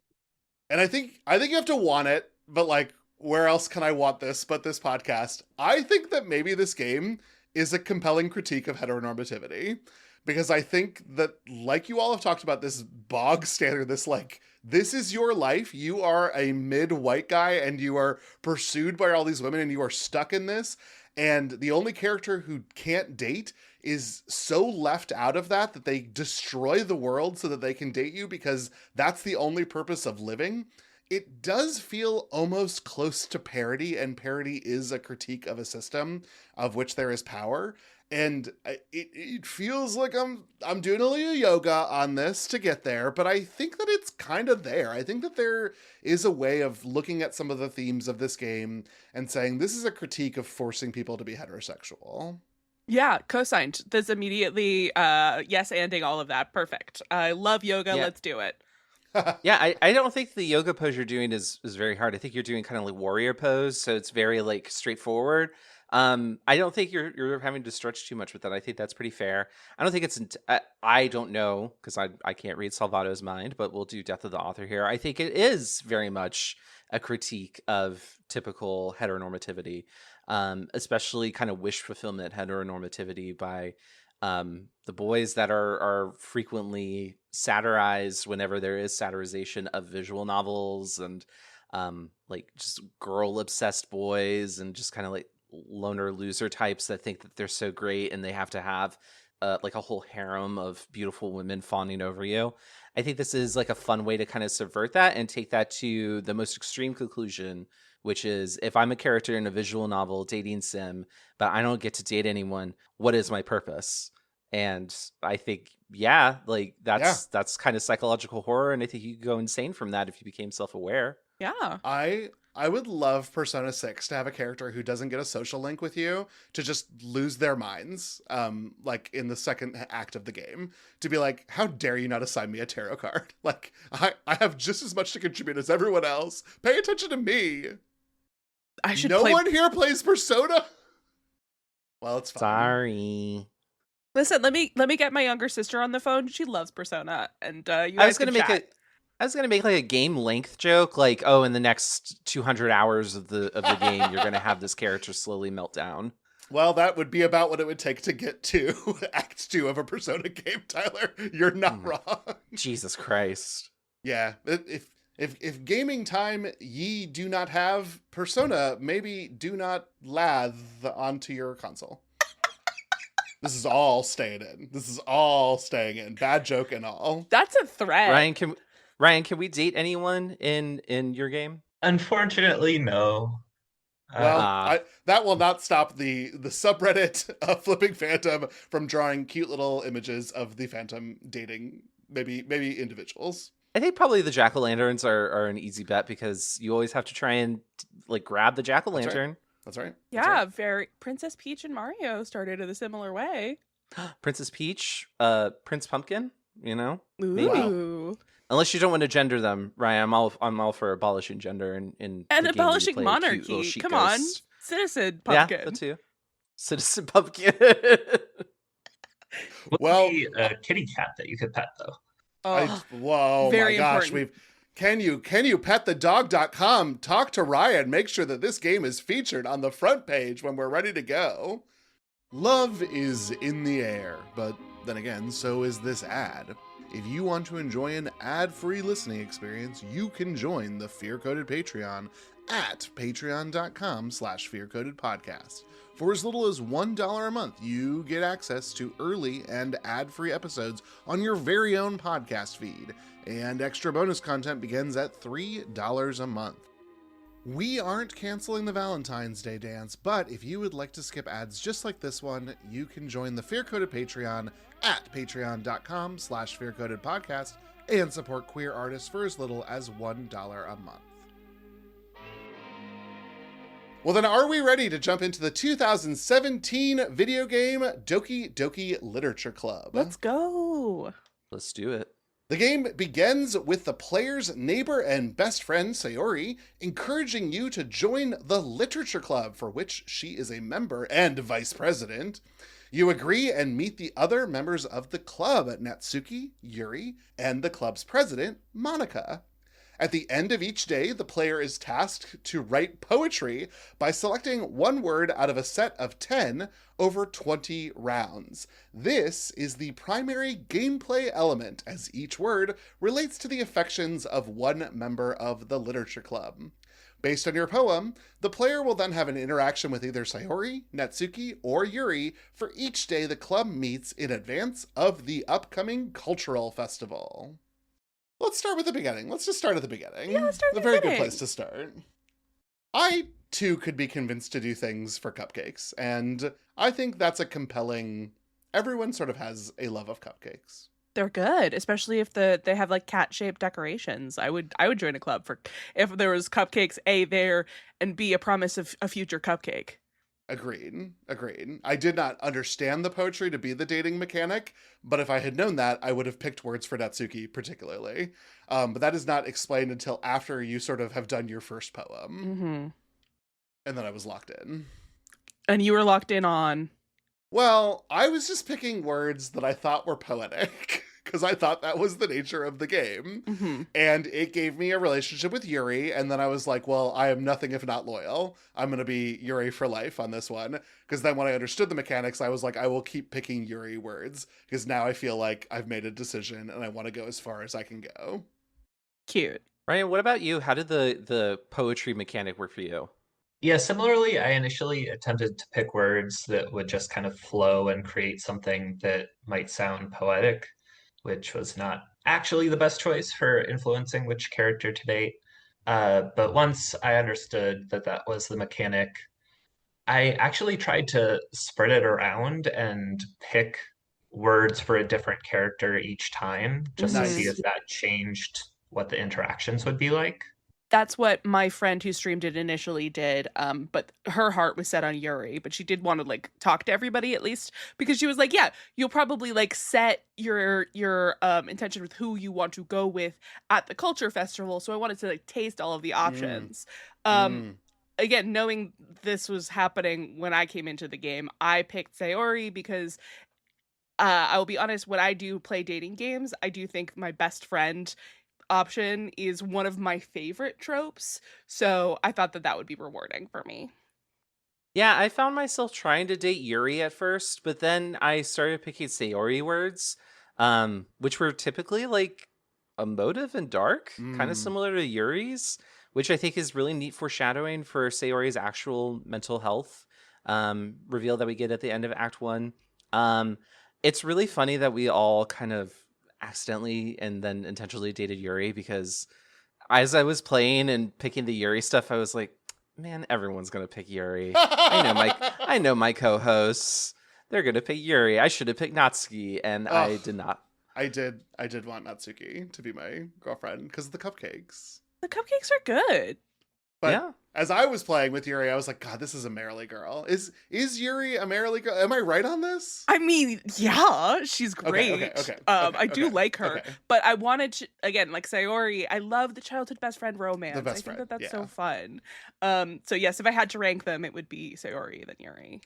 And I think you have to want it, but like, where else can I want this but this podcast? I think that maybe this game is a compelling critique of heteronormativity, because I think that, like you all have talked about, this bog standard, this like, this is your life. You are a mid-white guy and you are pursued by all these women and you are stuck in this. And the only character who can't date is so left out of that they destroy the world so that they can date you because that's the only purpose of living. It does feel almost close to parody, and parody is a critique of a system of which there is power. And it feels like I'm doing a little yoga on this to get there, but I think that it's kind of there. I think that there is a way of looking at some of the themes of this game and saying this is a critique of forcing people to be heterosexual. Yeah, co-signed. This immediately, yes-anding all of that. Perfect. I love yoga. Yeah. Let's do it. Yeah, I don't think the yoga pose you're doing is very hard. I think you're doing kind of like warrior pose, so it's very like straightforward. I don't think you're having to stretch too much with that. I think that's pretty fair. I don't think it's I don't know, because I can't read Salvato's mind, but we'll do Death of the Author here. I think it is very much a critique of typical heteronormativity, especially kind of wish fulfillment heteronormativity by the boys that are frequently satirized whenever there is satirization of visual novels, and like just girl obsessed boys and just kind of like loner loser types that think that they're so great and they have to have like a whole harem of beautiful women fawning over you. I think this is like a fun way to kind of subvert that and take that to the most extreme conclusion, which is, if I'm a character in a visual novel dating sim, but I don't get to date anyone, what is my purpose? And I think, yeah, like that's kind of psychological horror, and I think you could go insane from that if you became self-aware. Yeah. I would love Persona 6 to have a character who doesn't get a social link with you to just lose their minds, like in the second act of the game, to be like, how dare you not assign me a tarot card? Like, I have just as much to contribute as everyone else. Pay attention to me. I should No play. one here plays Persona. Well, it's fine. Sorry. Listen, let me get my younger sister on the phone. She loves Persona, and you I guys was gonna can make chat. I was gonna make like a game length joke, like, oh, in the next 200 hours of the game, you're gonna have this character slowly melt down. Well, that would be about what it would take to get to Act 2 of a Persona game, Tyler. You're not wrong. Jesus Christ. Yeah, if gaming time ye do not have Persona, maybe do not lathe onto your console. This is all staying in. This is all staying in. Bad joke and all. That's a threat. Ryan, can we date anyone in your game? Unfortunately, no. Well, that will not stop the subreddit of Flipping Phantom from drawing cute little images of the Phantom dating maybe individuals. I think probably the jack-o'-lanterns are an easy bet, because you always have to try and like grab the jack-o'-lantern. That's right. Yeah, very. Princess Peach and Mario started in a similar way. Princess Peach, Prince Pumpkin, you know? Ooh. Unless you don't want to gender them, Ryan, I'm all for abolishing gender in And the game where you abolishing play a cute little monarchy. sheep Come ghost. on. Citizen Pumpkin. Yeah, that too. Citizen Pumpkin. Well, Be a kitty cat that you could pet, though. Oh, whoa, very my gosh, important. Can you petthedog.com, talk to Ryan, make sure that this game is featured on the front page when we're ready to go. Love is in the air, but then again, so is this ad. If you want to enjoy an ad-free listening experience, you can join the Fear Coded Patreon at patreon.com/fearcodedpodcast. For as little as $1 a month, you get access to early and ad-free episodes on your very own podcast feed, and extra bonus content begins at $3 a month. We aren't canceling the Valentine's Day dance, but if you would like to skip ads just like this one, you can join the Fear Coded Patreon at patreon.com/fearcodedpodcast and support queer artists for as little as $1 a month. Well, then, are we ready to jump into the 2017 video game Doki Doki Literature Club? Let's go. Let's do it. The game begins with the player's neighbor and best friend, Sayori, encouraging you to join the Literature Club, for which she is a member and vice president. You agree and meet the other members of the club, Natsuki, Yuri, and the club's president, Monika. At the end of each day, the player is tasked to write poetry by selecting one word out of a set of 10 over 20 rounds. This is the primary gameplay element, as each word relates to the affections of one member of the Literature Club. Based on your poem, the player will then have an interaction with either Sayori, Natsuki, or Yuri for each day the club meets in advance of the upcoming cultural festival. Let's start with the beginning. Let's just start at the beginning. Yeah, let's start at the very beginning. Good place to start. I, too, could be convinced to do things for cupcakes, and I think that's a compelling... Everyone sort of has a love of cupcakes. They're good, especially if they have like cat-shaped decorations. I would join a club for if there was cupcakes A there and B a promise of a future cupcake. Agreed. I did not understand the poetry to be the dating mechanic, but if I had known that, I would have picked words for Natsuki particularly. But that is not explained until after you sort of have done your first poem. Mm-hmm. And then I was locked in. And you were locked in on... Well, I was just picking words that I thought were poetic, because I thought that was the nature of the game. Mm-hmm. And it gave me a relationship with Yuri, and then I was like, well, I am nothing if not loyal. I'm going to be Yuri for life on this one. Because then when I understood the mechanics, I was like, I will keep picking Yuri words, because now I feel like I've made a decision, and I want to go as far as I can go. Cute. Ryan, what about you? How did the poetry mechanic work for you? Yeah, similarly, I initially attempted to pick words that would just kind of flow and create something that might sound poetic, which was not actually the best choice for influencing which character to date. But once I understood that that was the mechanic, I actually tried to spread it around and pick words for a different character each time, just to see Nice. if that changed what the interactions would be like. That's what my friend who streamed it initially did, but her heart was set on Yuri, but she did want to like talk to everybody at least, because she was like, yeah, you'll probably like set your intention with who you want to go with at the culture festival, so I wanted to like taste all of the options. Again, knowing this was happening when I came into the game, I picked Sayori because I will be honest, when I do play dating games, I do think my best friend option is one of my favorite tropes, so I thought that would be rewarding for me. Yeah, I found myself trying to date Yuri at first, but then I started picking Sayori words, which were typically like emotive and dark, kind of similar to Yuri's, which I think is really neat foreshadowing for Sayori's actual mental health reveal that we get at the end of Act 1. It's really funny that we all kind of accidentally and then intentionally dated Yuri, because as I was playing and picking the Yuri stuff, I was like, man, everyone's gonna pick Yuri. I know my co-hosts. They're gonna pick Yuri. I should have picked Natsuki, and I did not. I did want Natsuki to be my girlfriend because of the cupcakes. The cupcakes are good. But Yeah. as I was playing with Yuri, I was like, God, this is a Merrily girl. Is Yuri a Merrily girl? Am I right on this? I mean, yeah, she's great. Okay, I do like her, okay. but I wanted to, again, like Sayori, I love the childhood best friend romance. The best I think friend, that's so yeah. fun. So yes, if I had to rank them, it would be Sayori then Yuri.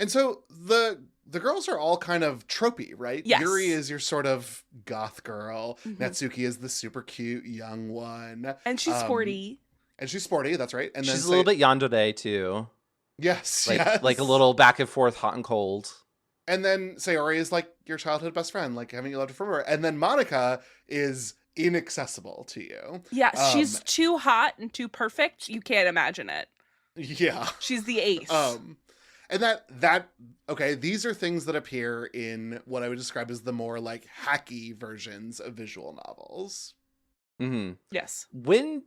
And so the girls are all kind of tropey, right? Yes. Yuri is your sort of goth girl. Mhm. Natsuki is the super cute young one. And she's sporty. And she's sporty, that's right. And then She's a little bit yandere too. Yes, Like yes. like a little back and forth, hot and cold. And then Sayori is like your childhood best friend, like having you loved her forever. And then Monika is inaccessible to you. Yeah, she's too hot and too perfect. You can't imagine it. Yeah. She's the ace. And that okay, these are things that appear in what I would describe as the more like hacky versions of visual novels. Mm-hmm. Yes. When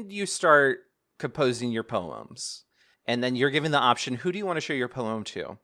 you start composing your poems, and then you're given the option, who do you want to show your poem to?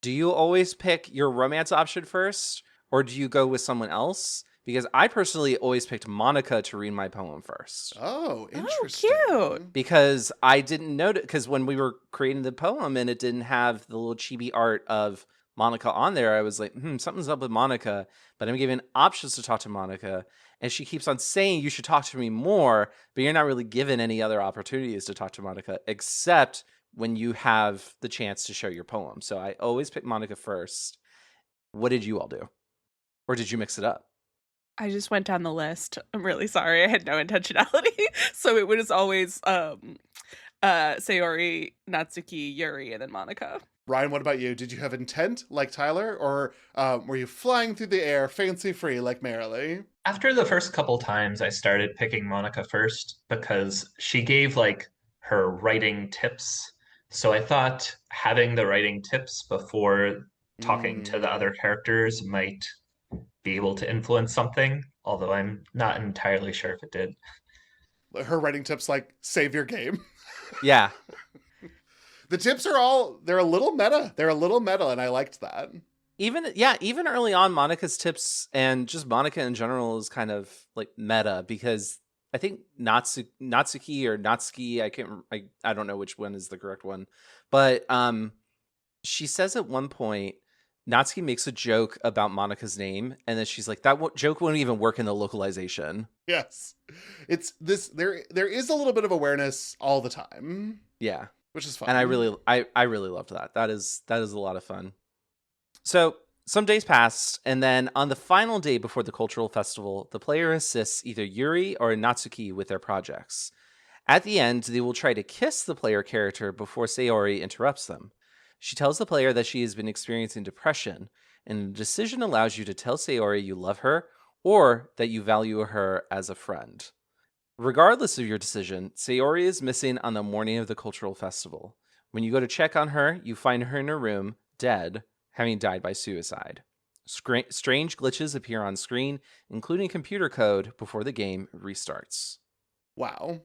Do you always pick your romance option first, or do you go with someone else? Because I personally always picked Monika to read my poem first. Oh, Oh, interesting. cute. Because I didn't notice, because when we were creating the poem and it didn't have the little chibi art of Monika on there, I was like, something's up with Monika. But I'm given options to talk to Monika, and she keeps on saying you should talk to me more, but you're not really given any other opportunities to talk to Monika except when you have the chance to show your poem. So I always pick Monika first. What did you all do? Or did you mix it up? I just went down the list. I'm really sorry. I had no intentionality. So it was always Sayori, Natsuki, Yuri, and then Monika. Ryan, what about you? Did you have intent like Tyler, or were you flying through the air fancy free like Marilee? After the first couple times, I started picking Monika first because she gave like her writing tips. So I thought having the writing tips before talking to the other characters might be able to influence something, although I'm not entirely sure if it did. Her writing tips like save your game. Yeah. The tips are they're a little meta. They're a little meta, and I liked that. Even early on, Monika's tips and just Monika in general is kind of like meta, because I think Natsuki or Natsuki, I don't know which one is the correct one, but she says at one point, Natsuki makes a joke about Monika's name, and then she's like, that joke won't even work in the localization. Yes, it's this. There is a little bit of awareness all the time. Yeah, which is fun. And I really loved that. That is a lot of fun. So some days passed, and then on the final day before the cultural festival, the player assists either Yuri or Natsuki with their projects. At the end, they will try to kiss the player character before Sayori interrupts them. She tells the player that she has been experiencing depression, and the decision allows you to tell Sayori you love her or that you value her as a friend. Regardless of your decision, Sayori is missing on the morning of the cultural festival. When you go to check on her, you find her in her room, dead, having died by suicide. Strange glitches appear on screen, including computer code, before the game restarts. Wow.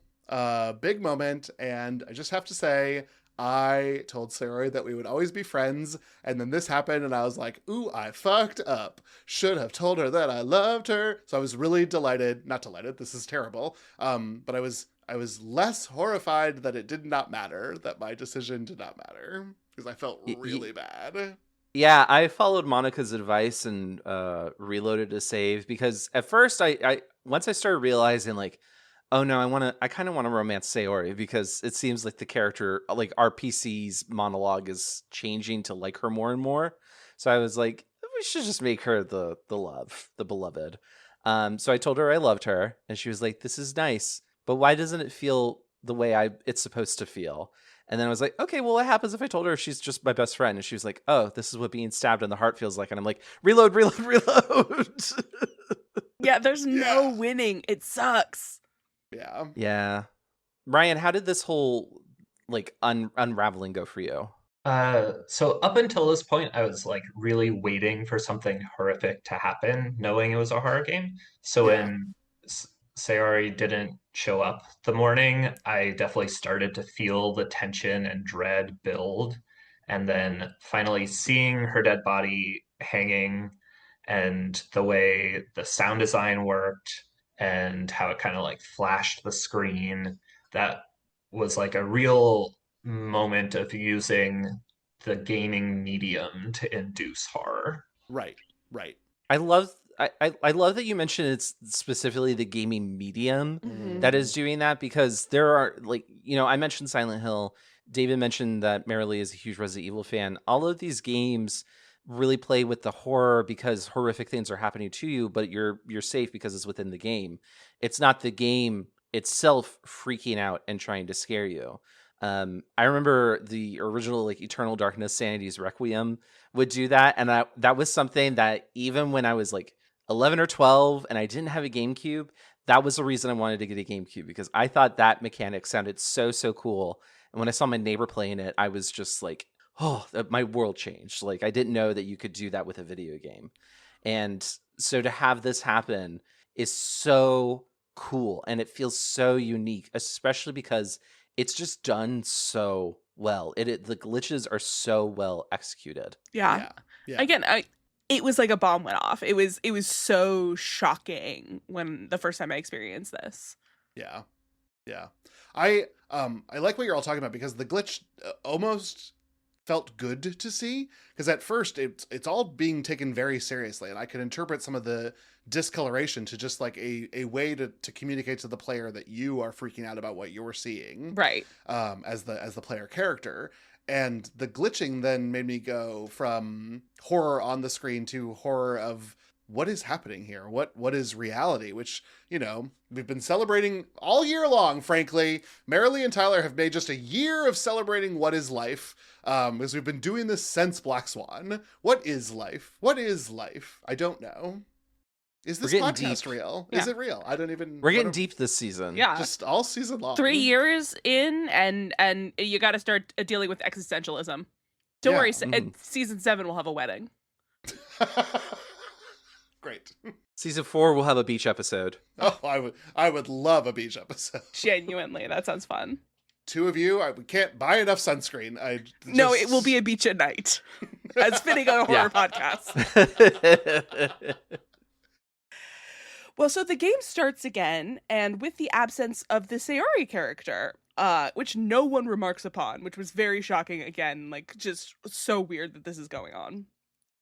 Big moment, and I just have to say, I told Sayori that we would always be friends, and then this happened, and I was like, ooh, I fucked up. Should have told her that I loved her. So I was really delighted. Not delighted, this is terrible. But I was less horrified that it did not matter, that my decision did not matter, because I felt really bad. Yeah, I followed Monika's advice and reloaded a save, because at first I once I started realizing like, oh no, I kind of want to romance Sayori, because it seems like the character, like our PC's monologue is changing to like her more and more. So I was like, we should just make her the beloved. So I told her I loved her, and she was like, this is nice, but why doesn't it feel the way it's supposed to feel? And then I was like, okay, well, what happens if I told her she's just my best friend? And she was like, oh, this is what being stabbed in the heart feels like. And I'm like, reload. Yeah, there's no winning. It sucks. Yeah. Yeah. Ryan, how did this whole like unraveling go for you? So up until this point, I was like really waiting for something horrific to happen, knowing it was a horror game. So when Sayori didn't show up the morning, I definitely started to feel the tension and dread build. And then finally seeing her dead body hanging, and the way the sound design worked and how it kind of like flashed the screen, that was like a real moment of using the gaming medium to induce horror. Right. I love that you mentioned it's specifically the gaming medium that is doing that, because there are like, I mentioned Silent Hill. David mentioned that Marilee is a huge Resident Evil fan. All of these games really play with the horror because horrific things are happening to you, but you're safe because it's within the game. It's not the game itself freaking out and trying to scare you. I remember the original like Eternal Darkness Sanity's Requiem would do that, and that was something that even when I was like 11 or 12 and I didn't have a GameCube, that was the reason I wanted to get a GameCube, because I thought that mechanic sounded so cool. And when I saw my neighbor playing it, I was just like oh, my world changed. Like, I didn't know that you could do that with a video game. And so to have this happen is so cool, and it feels so unique, especially because it's just done so well. The glitches are so well executed. Yeah. Yeah. Again, it was like a bomb went off. It was so shocking when the first time I experienced this. Yeah. Yeah. I like what you're all talking about, because the glitch almost felt good to see, because at first it's all being taken very seriously, and I could interpret some of the discoloration to just like a way to communicate to the player that you are freaking out about what you're seeing, Right. as the player character. And the glitching then made me go from horror on the screen to horror of what is happening here? What is reality? Which, we've been celebrating all year long, frankly. Marilee and Tyler have made just a year of celebrating what is life, because we've been doing this since Black Swan. What is life? What is life? I don't know. Is this podcast deep. real? Yeah. Is it real? I don't even... We're getting deep this season. Yeah. Just all season long. 3 years in, and you got to start dealing with existentialism. Don't Yeah. worry, season 7 will have a wedding. Great. Season 4 will have a beach episode. Oh, I would love a beach episode. Genuinely, that sounds fun. 2 of you, we can't buy enough sunscreen. No, it will be a beach at night. As fitting on a horror podcast. Well, so the game starts again, and with the absence of the Sayori character, which no one remarks upon, which was very shocking again, like just so weird that this is going on.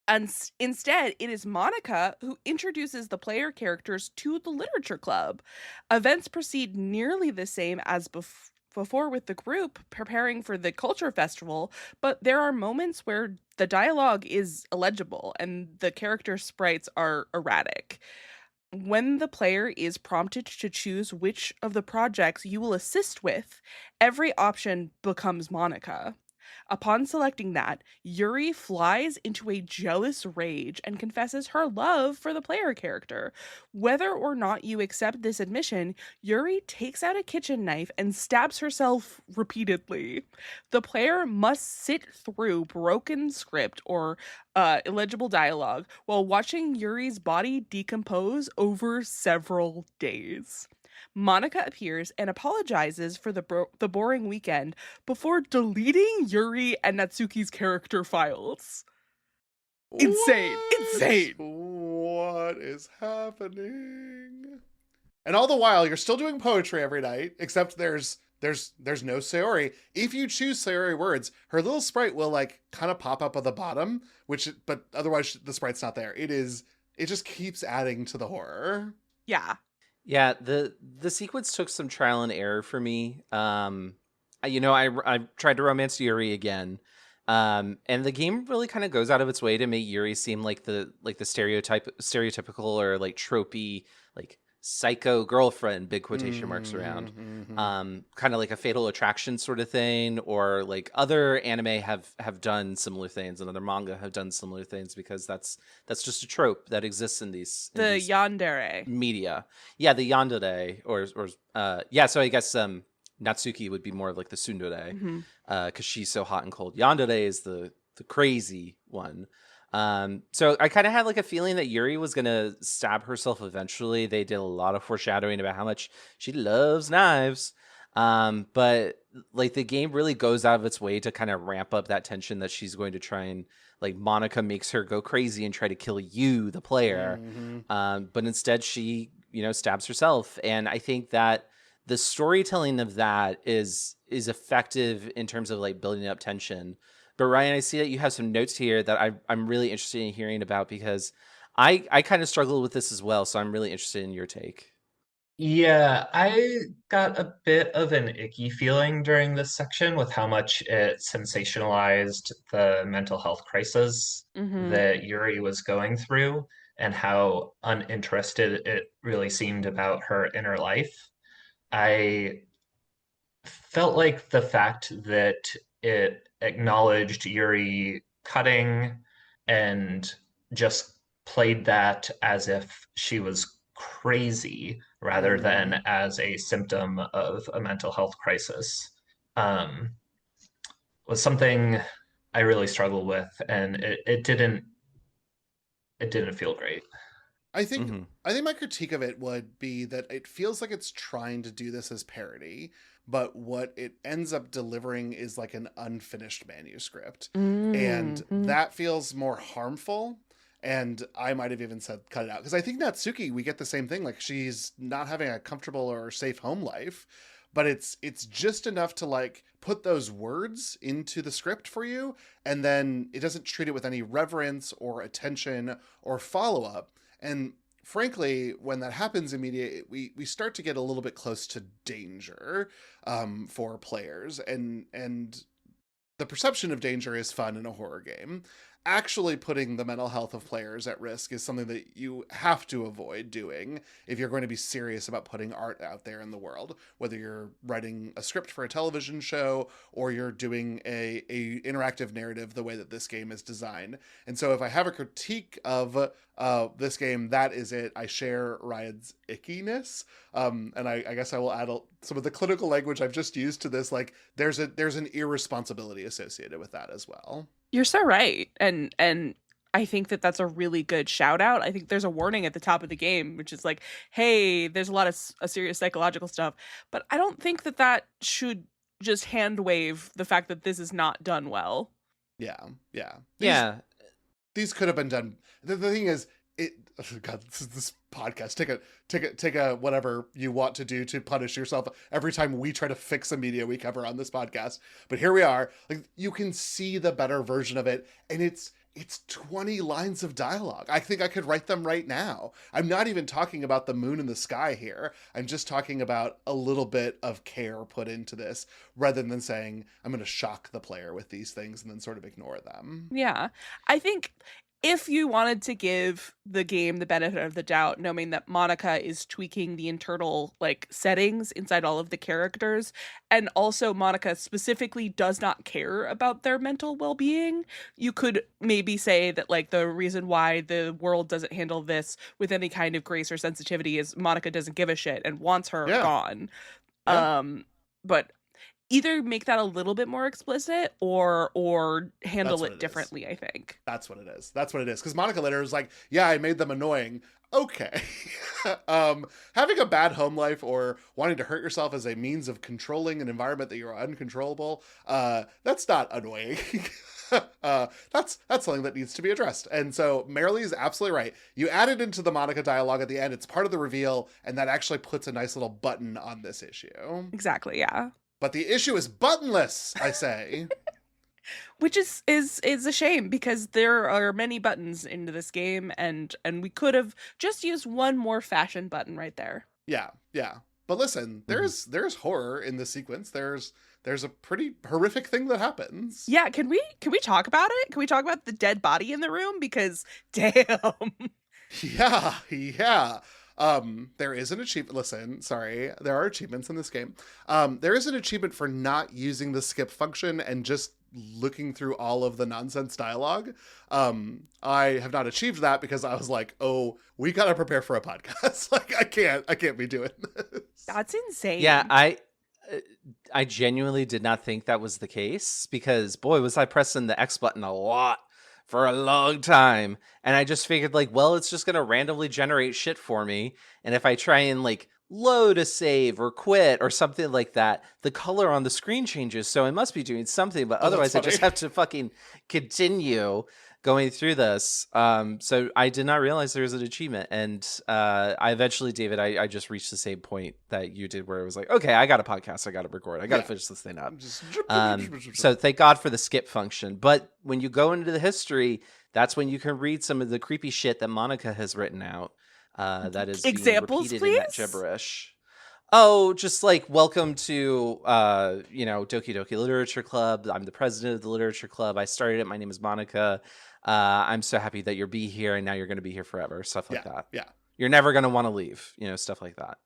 And instead, it is Monika who introduces the player characters to the literature club. Events proceed nearly the same as before with the group preparing for the culture festival, but there are moments where the dialogue is illegible and the character sprites are erratic. When the player is prompted to choose which of the projects you will assist with, every option becomes Monika. Upon selecting that, Yuri flies into a jealous rage and confesses her love for the player character. Whether or not you accept this admission, Yuri takes out a kitchen knife and stabs herself repeatedly. The player must sit through broken script or illegible dialogue while watching Yuri's body decompose over several days. Monika appears and apologizes for the boring weekend before deleting Yuri and Natsuki's character files. Insane. Insane. What is happening? And all the while, you're still doing poetry every night, except there's no Sayori. If you choose Sayori words, her little sprite will like kind of pop up at the bottom, but otherwise the sprite's not there. It just keeps adding to the horror. Yeah. Yeah, the sequence took some trial and error for me. I tried to romance Yuri again, and the game really kind of goes out of its way to make Yuri seem like the stereotypical or like tropey, like psycho girlfriend, big quotation marks around, kind of like a Fatal Attraction sort of thing, or like other anime have done similar things, and other manga have done similar things, because that's just a trope that exists in these Yandere media. Yeah, the yandere, or so I guess Natsuki would be more of like the tsundere, because she's so hot and cold. Yandere is the crazy one. So I kind of had like a feeling that Yuri was going to stab herself eventually. They did a lot of foreshadowing about how much she loves knives. But like the game really goes out of its way to kind of ramp up that tension that she's going to try and like Monika makes her go crazy and try to kill you, the player. But instead she, stabs herself. And I think that the storytelling of that is effective in terms of like building up tension. But Ryan, I see that you have some notes here that I'm really interested in hearing about, because I kind of struggled with this as well. So I'm really interested in your take. Yeah, I got a bit of an icky feeling during this section with how much it sensationalized the mental health crisis that Yuri was going through, and how uninterested it really seemed about her inner life. I felt like the fact that it acknowledged Yuri cutting and just played that as if she was crazy rather than as a symptom of a mental health crisis, was something I really struggled with, and it didn't feel great. I think Mhm. I think my critique of it would be that it feels like it's trying to do this as parody, but what it ends up delivering is like an unfinished manuscript. And Mm-hmm. that feels more harmful. And I might have even said cut it out. Because I think Natsuki, we get the same thing. Like she's not having a comfortable or safe home life, but it's just enough to like put those words into the script for you, and then it doesn't treat it with any reverence or attention or follow-up. And frankly, when that happens in media, we start to get a little bit close to danger for players, and the perception of danger is fun in a horror game. Actually putting the mental health of players at risk is something that you have to avoid doing if you're going to be serious about putting art out there in the world, whether you're writing a script for a television show or you're doing a interactive narrative the way that this game is designed. And so if I have a critique of this game, that is it. I share Ryan's ickiness. And I guess I will add some of the clinical language I've just used to this. Like there's an irresponsibility associated with that as well. You're so right. And I think that that's a really good shout out. I think there's a warning at the top of the game, which is like, hey, there's a lot of serious psychological stuff. But I don't think that that should just hand wave the fact that this is not done well. Yeah, yeah. Yeah. These could have been done. The thing is, it. Oh God, this podcast. Take a whatever you want to do to punish yourself every time we try to fix a media we cover on this podcast. But here we are. Like you can see the better version of it, and it's 20 lines of dialogue. I think I could write them right now. I'm not even talking about the moon in the sky here. I'm just talking about a little bit of care put into this rather than saying, I'm going to shock the player with these things and then sort of ignore them. Yeah. I think if you wanted to give the game the benefit of the doubt, knowing that Monika is tweaking the internal like settings inside all of the characters, and also Monika specifically does not care about their mental well-being, you could maybe say that like the reason why the world doesn't handle this with any kind of grace or sensitivity is Monika doesn't give a shit and wants her Yeah. gone. Yeah. But either make that a little bit more explicit or handle That's what it it is. differently, I think. That's what it is. That's what it is. Because Monika later is like, yeah, I made them annoying. Okay. Having a bad home life or wanting to hurt yourself as a means of controlling an environment that you're uncontrollable, that's not annoying. That's something that needs to be addressed. And so Marilee is absolutely right. You add it into the Monika dialogue at the end. It's part of the reveal, and that actually puts a nice little button on this issue. Exactly, yeah. But the issue is buttonless, I say. Which is a shame because there are many buttons into this game and we could have just used one more fashion button right there. Yeah, yeah. But listen, there's horror in this sequence. There's a pretty horrific thing that happens. Yeah, can we talk about it? Can we talk about the dead body in the room? Because damn. Yeah, yeah. There is an achievement. Listen, sorry, there are achievements in this game. There is an achievement for not using the skip function and just looking through all of the nonsense dialogue. I have not achieved that because I was like, oh, we gotta prepare for a podcast. Like, I can't be doing this. That's insane. Yeah, I genuinely did not think that was the case because boy, was I pressing the X button a lot for a long time. And I just figured like, well, it's just going to randomly generate shit for me. And if I try and like load a save or quit or something like that, the color on the screen changes. So I must be doing something, but otherwise I just have to fucking continue going through this. So I did not realize there was an achievement. And I eventually, David, I just reached the same point that you did where it was like, okay, I got a podcast, I got to record, I got to finish this thing up. So thank God for the skip function. But when you go into the history, that's when you can read some of the creepy shit that Monika has written out. That is being Examples, repeated please? in that gibberish. Oh, just like welcome to Doki Doki Literature Club. I'm the president of the Literature Club. I started it. My name is Monika. I'm so happy that you're here, and now you're going to be here forever. Stuff like that. Yeah, you're never going to want to leave. Stuff like that.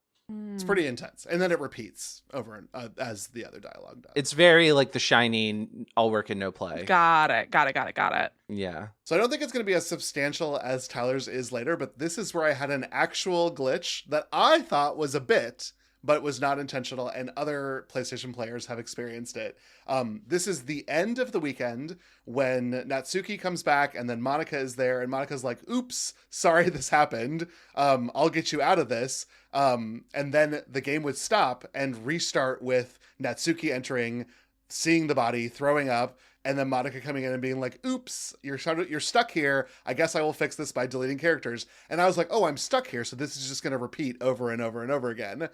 It's pretty intense, and then it repeats over and as the other dialogue does. It's very like The Shining, all work and no play. Got it. Yeah. So I don't think it's going to be as substantial as Tyler's is later, but this is where I had an actual glitch that I thought was a bit, but was not intentional, and other PlayStation players have experienced it. This is the end of the weekend when Natsuki comes back, and then Monika is there, and Monika's like, oops, sorry this happened. I'll get you out of this. And then the game would stop and restart with Natsuki entering, seeing the body, throwing up, and then Monika coming in and being like, oops, you're stuck here. I guess I will fix this by deleting characters. And I was like, oh, I'm stuck here, so this is just going to repeat over and over and over again.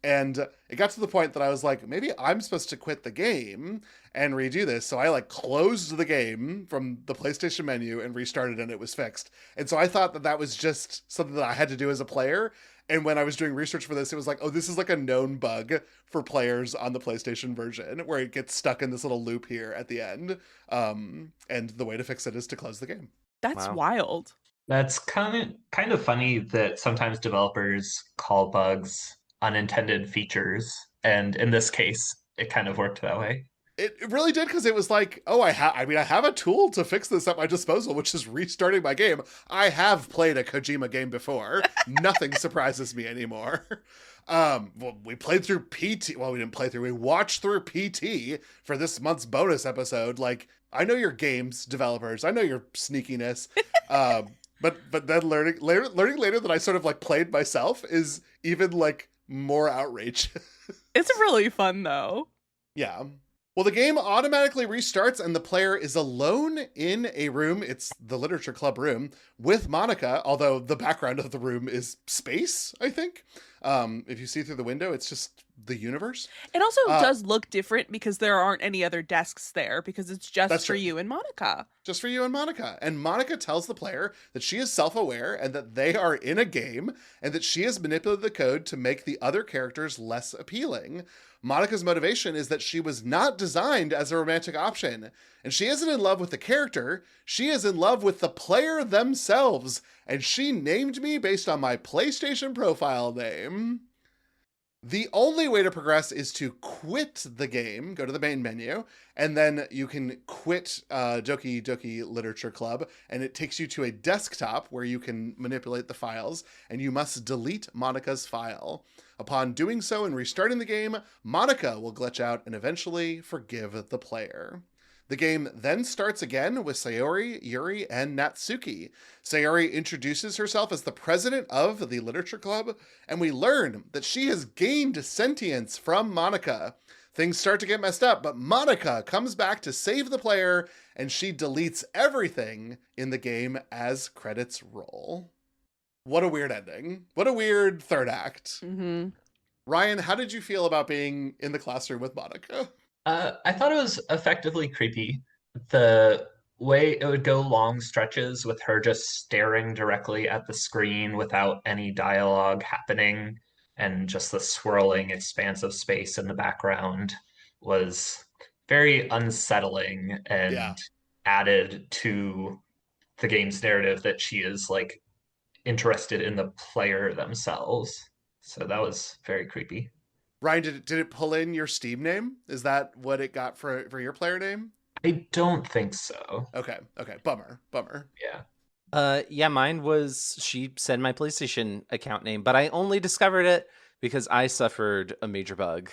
And it got to the point that I was like, maybe I'm supposed to quit the game and redo this. So I like closed the game from the PlayStation menu and restarted, and it was fixed. And so I thought that that was just something that I had to do as a player. And when I was doing research for this, it was like, oh, this is like a known bug for players on the PlayStation version where it gets stuck in this little loop here at the end. And the way to fix it is to close the game. That's Wow. wild. That's kind of funny that sometimes developers call bugs unintended features, and in this case, it kind of worked that way. It really did, because it was like, oh, I have a tool to fix this at my disposal, which is restarting my game. I have played a Kojima game before. Nothing surprises me anymore. Well, we played through PT. Well, we didn't play through. We watched through PT for this month's bonus episode. Like, I know your games developers. I know your sneakiness. But then learning later that I sort of like played myself is even like more outrage. It's really fun though. Yeah. Well, the game automatically restarts and the player is alone in a room. It's the Literature Club room with Monika, although the background of the room is space, I think. If you see through the window, it's just the universe. It also does look different because there aren't any other desks there, because it's just That's for true. you and Monika. Just for you and Monika. And Monika tells the player that she is self-aware and that they are in a game and that she has manipulated the code to make the other characters less appealing. Monika's motivation is that she was not designed as a romantic option. And she isn't in love with the character. She is in love with the player themselves. And she named me based on my PlayStation profile name. The only way to progress is to quit the game, go to the main menu, and then you can quit Doki Literature Club, and it takes you to a desktop where you can manipulate the files, and you must delete Monika's file. Upon doing so and restarting the game, Monika will glitch out and eventually forgive the player. The game then starts again with Sayori, Yuri, and Natsuki. Sayori introduces herself as the president of the Literature Club, and we learn that she has gained sentience from Monika. Things start to get messed up, but Monika comes back to save the player, and she deletes everything in the game as credits roll. What a weird ending. What a weird third act. Mm-hmm. Ryan, how did you feel about being in the classroom with Monika? I thought it was effectively creepy. The way it would go long stretches with her just staring directly at the screen without any dialogue happening, and just the swirling expanse of space in the background was very unsettling and added to the game's narrative that she is like interested in the player themselves. So that was very creepy. Ryan, did it pull in your Steam name? Is that what it got for your player name? I don't think so. Okay. Bummer. Yeah. Yeah, mine was, she said my PlayStation account name, but I only discovered it because I suffered a major bug.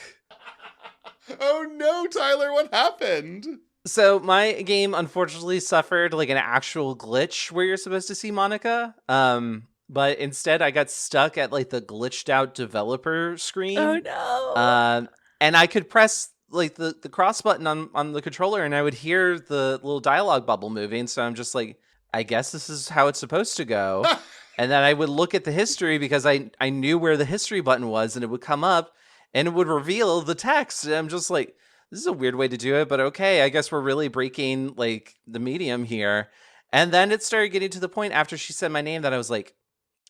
Oh no, Tyler, what happened? So my game unfortunately suffered like an actual glitch where you're supposed to see Monika. But instead I got stuck at like the glitched out developer screen. Oh no. And I could press like the cross button on the controller and I would hear the little dialogue bubble moving. So I'm just like, I guess this is how it's supposed to go. And then I would look at the history because I knew where the history button was, and it would come up and it would reveal the text. And I'm just like, this is a weird way to do it, but okay, I guess we're really breaking like the medium here. And then it started getting to the point after she said my name that I was like,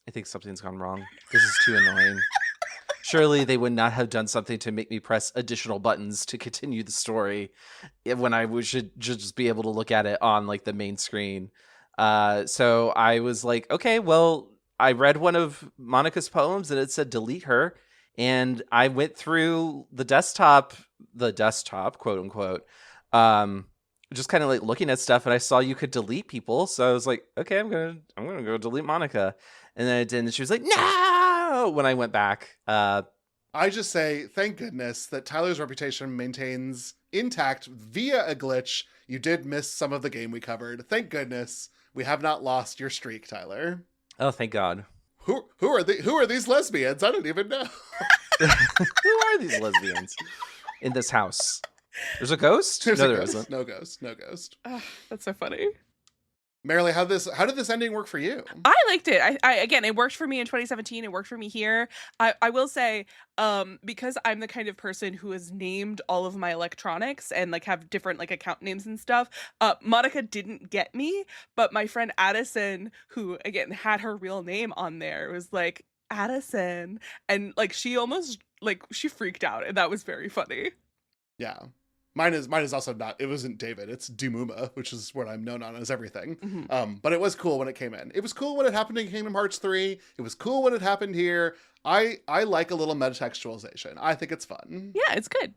I think something's gone wrong. This is too annoying. Surely they would not have done something to make me press additional buttons to continue the story when I should just be able to look at it on like the main screen. So I was like, okay, well, I read one of Monika's poems and it said delete her. And I went through the desktop, quote unquote, just kind of like looking at stuff, and I saw you could delete people. So I was like, okay, I'm gonna go delete Monika. And then I did, and she was like, no, when I went back. I just say, thank goodness that Tyler's reputation maintains intact via a glitch. You did miss some of the game we covered. Thank goodness we have not lost your streak, Tyler. Oh, thank God. Who are these lesbians? I don't even know. Who are these lesbians in this house? There's a ghost? There's no, a there ghost. isn't. No ghost. No ghost. That's so funny. Marilee, how did this ending work for you? I liked it. I again, it worked for me in 2017. It worked for me here. I will say, because I'm the kind of person who has named all of my electronics and like have different like account names and stuff. Monika didn't get me, but my friend Addison, who again had her real name on there, was like Addison, and like she almost like she freaked out, and that was very funny. Yeah. Mine is also not, it wasn't David, it's Dumuma, which is what I'm known on as everything. Mm-hmm. But it was cool when it came in. It was cool when it happened in Kingdom Hearts 3. It was cool when it happened here. I like a little metatextualization. I think it's fun. Yeah, it's good.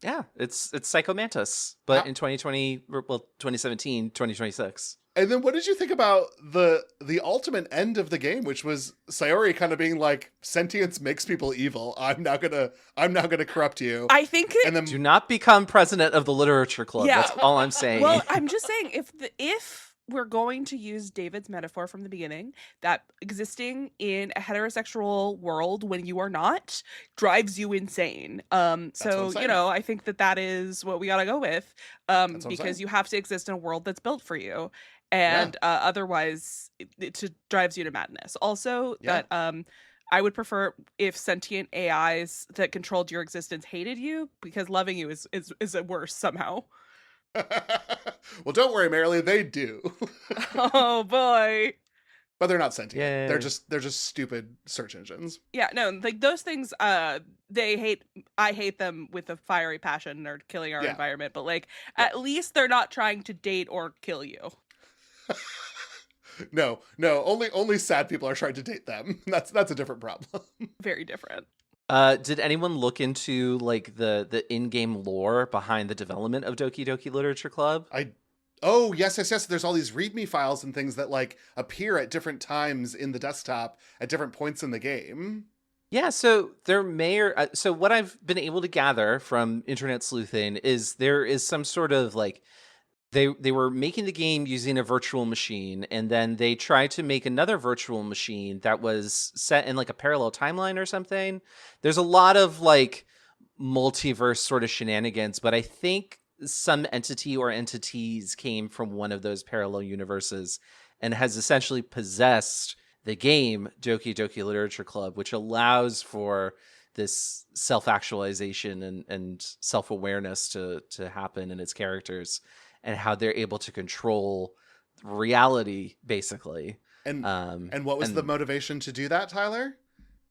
Yeah, it's Psycho Mantis, but in 2017, 2026. And then what did you think about the ultimate end of the game, which was Sayori kind of being like, sentience makes people evil. I'm now gonna corrupt you. I think and then Do not become president of the literature club. Yeah. That's all I'm saying. Well, I'm just saying if we're going to use David's metaphor from the beginning, that existing in a heterosexual world when you are not drives you insane. what I'm So, saying. I think that is what we got to go with. what I'm Because saying. you have to exist in a world that's built for you. And otherwise it drives you to madness. Also, Yeah. that I would prefer if sentient AIs that controlled your existence hated you, because loving you is worse somehow. Well, don't worry, Marilee, they do. Oh boy. But they're not sentient. Yay. They're just stupid search engines. Yeah, no, like those things I hate them with a fiery passion. They're killing our Yeah. environment, but like Yeah. at least they're not trying to date or kill you. No, only sad people are trying to date them. That's a different problem. Very different. Did anyone look into like the in-game lore behind the development of Doki Doki Literature Club? Oh, yes. There's all these README files and things that like appear at different times in the desktop at different points in the game. Yeah, so there so what I've been able to gather from internet sleuthing is there is some sort of like they were making the game using a virtual machine, and then they tried to make another virtual machine that was set in like a parallel timeline or something. There's a lot of like multiverse sort of shenanigans, but I think some entity or entities came from one of those parallel universes and has essentially possessed the game Doki Doki Literature Club, which allows for this self-actualization and self-awareness to happen in its characters, and how they're able to control reality, basically. And what was the motivation to do that, Tyler?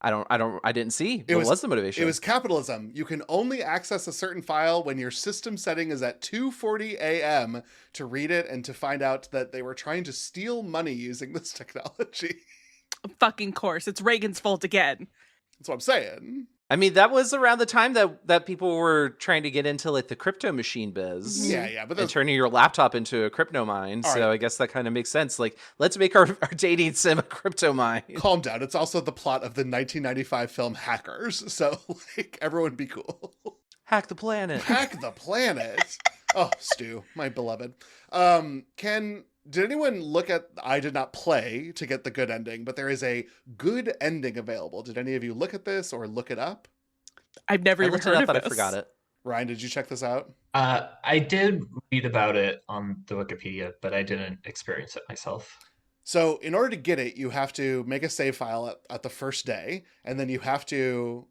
I didn't see. What was the motivation? It was capitalism. You can only access a certain file when your system setting is at 2:40 a.m. to read it and to find out that they were trying to steal money using this technology. Fucking course. It's Reagan's fault again. That's what I'm saying. I mean, that was around the time that people were trying to get into like the crypto machine biz. Yeah, but and turning your laptop into a crypto mine. All So right. I guess that kind of makes sense. Like, let's make our dating sim a crypto mine. calm down. It's also the plot of the 1995 film Hackers. So like everyone be cool. Hack the planet. Hack the planet. Oh, Stu, my beloved. Did anyone look at, I did not play to get the good ending, but there is a good ending available. Did any of you look at this or look it up? I've never I even looked it heard up, of but this. I forgot it. Ryan, did you check this out? I did read about it on the Wikipedia, but I didn't experience it myself. So in order to get it, you have to make a save file at the first day, and then you have to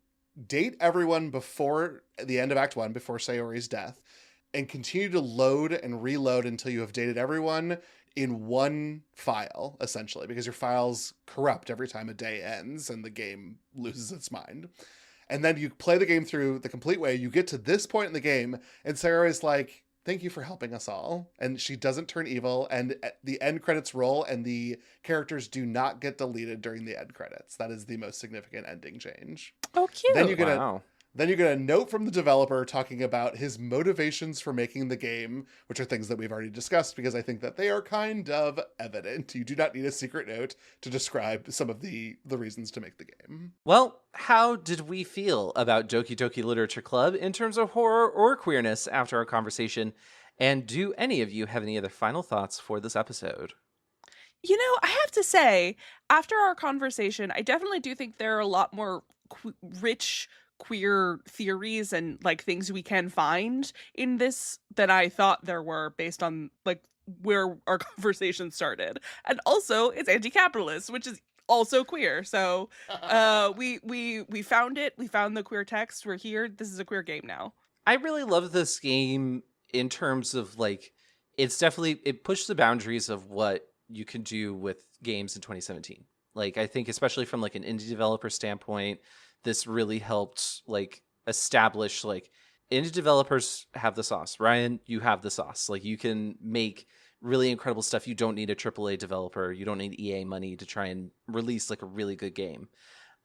date everyone before the end of Act 1, before Sayori's death, and continue to load and reload until you have dated everyone in one file, essentially, because your files corrupt every time a day ends and the game loses its mind. And then you play the game through the complete way. You get to this point in the game, and Sayori's like, thank you for helping us all. And she doesn't turn evil, and the end credits roll, and the characters do not get deleted during the end credits. That is the most significant ending change. Oh, cute. Then you get Wow. Then you get a note from the developer talking about his motivations for making the game, which are things that we've already discussed because I think that they are kind of evident. You do not need a secret note to describe some of the reasons to make the game. Well, how did we feel about Doki Doki Literature Club in terms of horror or queerness after our conversation? And do any of you have any other final thoughts for this episode? You know, I have to say, after our conversation, I definitely do think there are a lot more rich queer theories and like things we can find in this than I thought there were based on like where our conversation started. And also, it's anti-capitalist, which is also queer. So, we found it. We found the queer text. We're here. This is a queer game now. I really love this game in terms of like, it pushed the boundaries of what you can do with games in 2017. Like, I think especially from like an indie developer standpoint, this really helped like establish like indie developers have the sauce. Ryan, you have the sauce. Like, you can make really incredible stuff. You don't need a AAA developer. You don't need EA money to try and release like a really good game.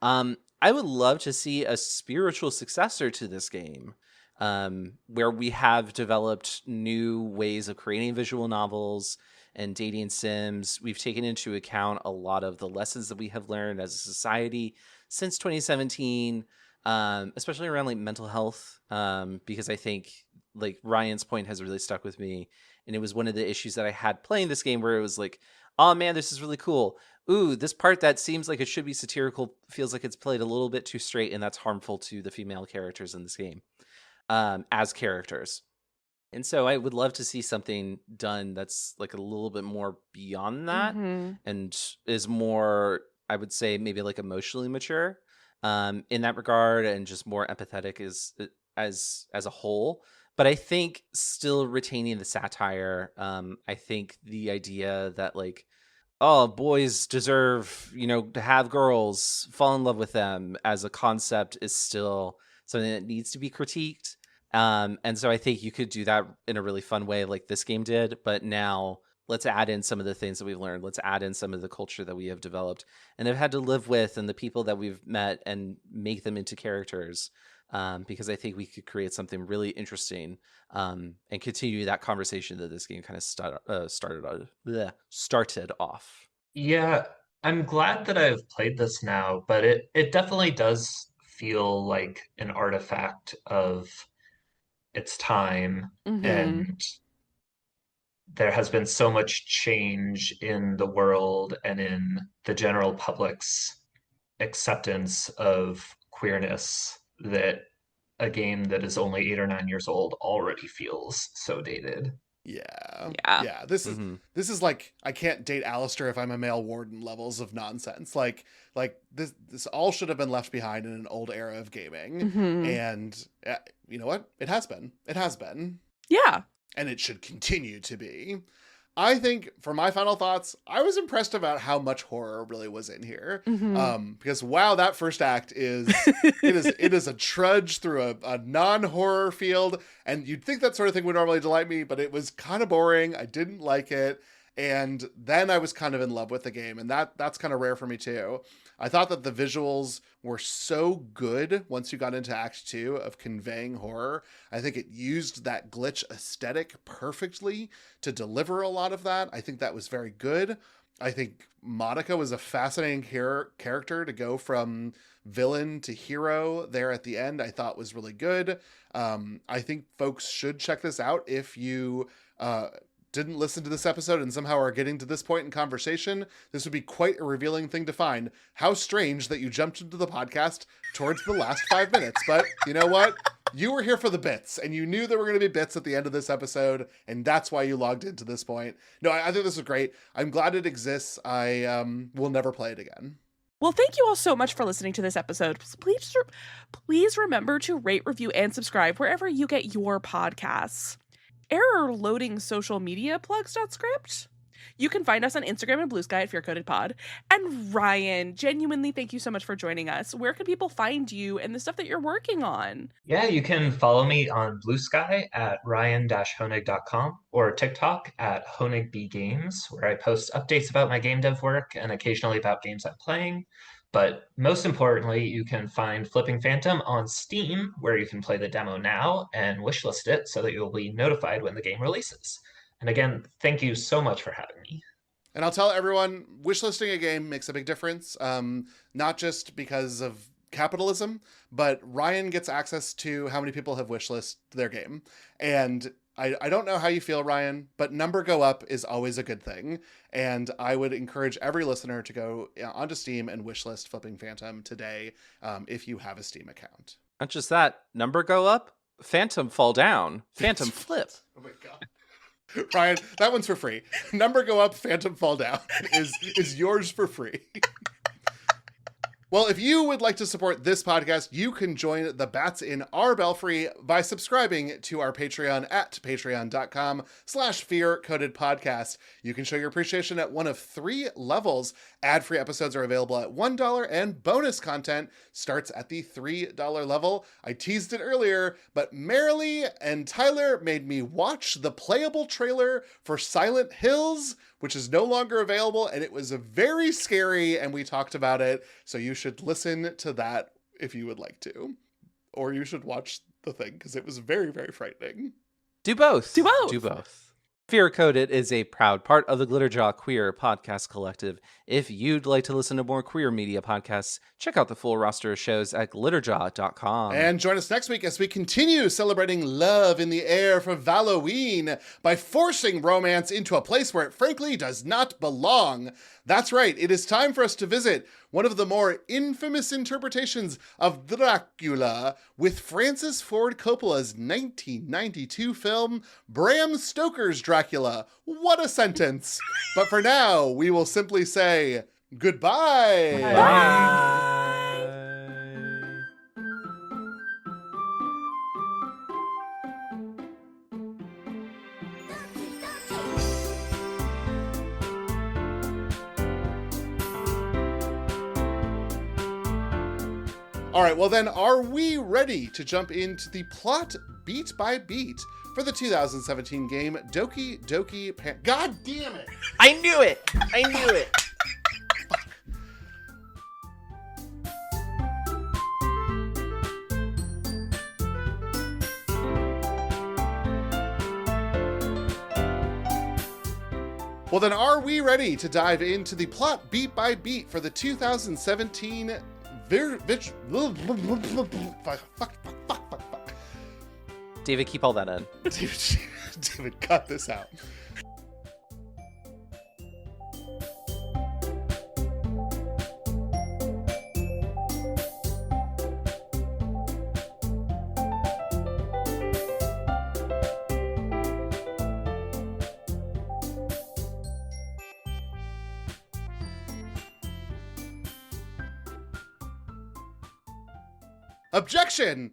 I would love to see a spiritual successor to this game, where we have developed new ways of creating visual novels and dating sims. We've taken into account a lot of the lessons that we have learned as a society since 2017, especially around like mental health, because I think like Ryan's point has really stuck with me. And it was one of the issues that I had playing this game where it was like, oh man, this is really cool. Ooh, this part that seems like it should be satirical feels like it's played a little bit too straight, and that's harmful to the female characters in this game, as characters. And so I would love to see something done that's like a little bit more beyond that, and is more, I would say, maybe like emotionally mature, in that regard, and just more empathetic as a whole. But I think still retaining the satire. I think the idea that like, oh, boys deserve, to have girls fall in love with them as a concept is still something that needs to be critiqued. And so I think you could do that in a really fun way like this game did. But now let's add in some of the things that we've learned. Let's add in some of the culture that we have developed and have had to live with, and the people that we've met, and make them into characters. Because I think we could create something really interesting, and continue that conversation that this game kind of started off. Yeah, I'm glad that I've played this now, but it definitely does feel like an artifact of its time, and there has been so much change in the world and in the general public's acceptance of queerness that a game that is only 8 or 9 years old already feels so dated. Yeah. This is like, I can't date Alistair if I'm a male warden levels of nonsense. Like this all should have been left behind in an old era of gaming. And you know what? It has been. Yeah. And it should continue to be. I think for my final thoughts, I was impressed about how much horror really was in here. Because wow, that first act is it is a trudge through a non-horror field, and you'd think that sort of thing would normally delight me, but it was kind of boring. I didn't like it. And then I was kind of in love with the game, and that's kind of rare for me too. I thought that the visuals were so good once you got into Act 2 of conveying horror. I think it used that glitch aesthetic perfectly to deliver a lot of that. I think that was very good. I think Monika was a fascinating character to go from villain to hero there at the end. I thought was really good. I think folks should check this out if you didn't listen to this episode and somehow are getting to this point in conversation. This would be quite a revealing thing to find. How strange that you jumped into the podcast towards the last 5 minutes. But you know what? You were here for the bits, and you knew there were going to be bits at the end of this episode, and that's why you logged into this point. No, I think this is great. I'm glad it exists. I will never play it again. Well, thank you all so much for listening to this episode. Please remember to rate, review, and subscribe wherever you get your podcasts. Error loading social media plugs.script. You can find us on Instagram and Blue Sky at FearCodedPod. And Ryan, genuinely thank you so much for joining us. Where can people find you and the stuff that you're working on? Yeah, you can follow me on Blue Sky at ryan-honig.com or TikTok at HonigBGames, where I post updates about my game dev work and occasionally about games I'm playing. But most importantly, you can find Flipping Phantom on Steam, where you can play the demo now and wishlist it so that you'll be notified when the game releases. And again, thank you so much for having me. And I'll tell everyone, wishlisting a game makes a big difference, not just because of capitalism, but Ryan gets access to how many people have wishlisted their game. And I don't know how you feel, Ryan, but number go up is always a good thing. And I would encourage every listener to go onto Steam and wishlist Flipping Phantom today if you have a Steam account. Not just that, number go up, Phantom fall down, Phantom flip. Oh my God. Ryan, that one's for free. Number go up, Phantom fall down is yours for free. Well, if you would like to support this podcast, you can join the Bats in our Belfry by subscribing to our Patreon at patreon.com/fearcodedpodcast. You can show your appreciation at one of 3 levels. Ad-free episodes are available at $1, and bonus content starts at the $3 level. I teased it earlier, but Marilee and Tyler made me watch the playable trailer for Silent Hills, which is no longer available, and it was very scary, and we talked about it, so you should listen to that if you would like to. Or you should watch the thing, because it was very, very frightening. Do both. Do both. Do both. Fear Coded is a proud part of the Glitterjaw Queer Podcast Collective. If you'd like to listen to more queer media podcasts, check out the full roster of shows at glitterjaw.com. And join us next week as we continue celebrating love in the air for Halloween by forcing romance into a place where it frankly does not belong. That's right, it is time for us to visit one of the more infamous interpretations of Dracula with Francis Ford Coppola's 1992 film, Bram Stoker's Dracula. What a sentence! But for now, we will simply say goodbye. Bye. All right, well then, are we ready to jump into the plot beat by beat for the 2017 game Doki Doki God damn it! I knew it! I knew it! Well then, are we ready to dive into the plot beat by beat for the 2017 fuck. David, keep all that in. David, cut this out. Objection!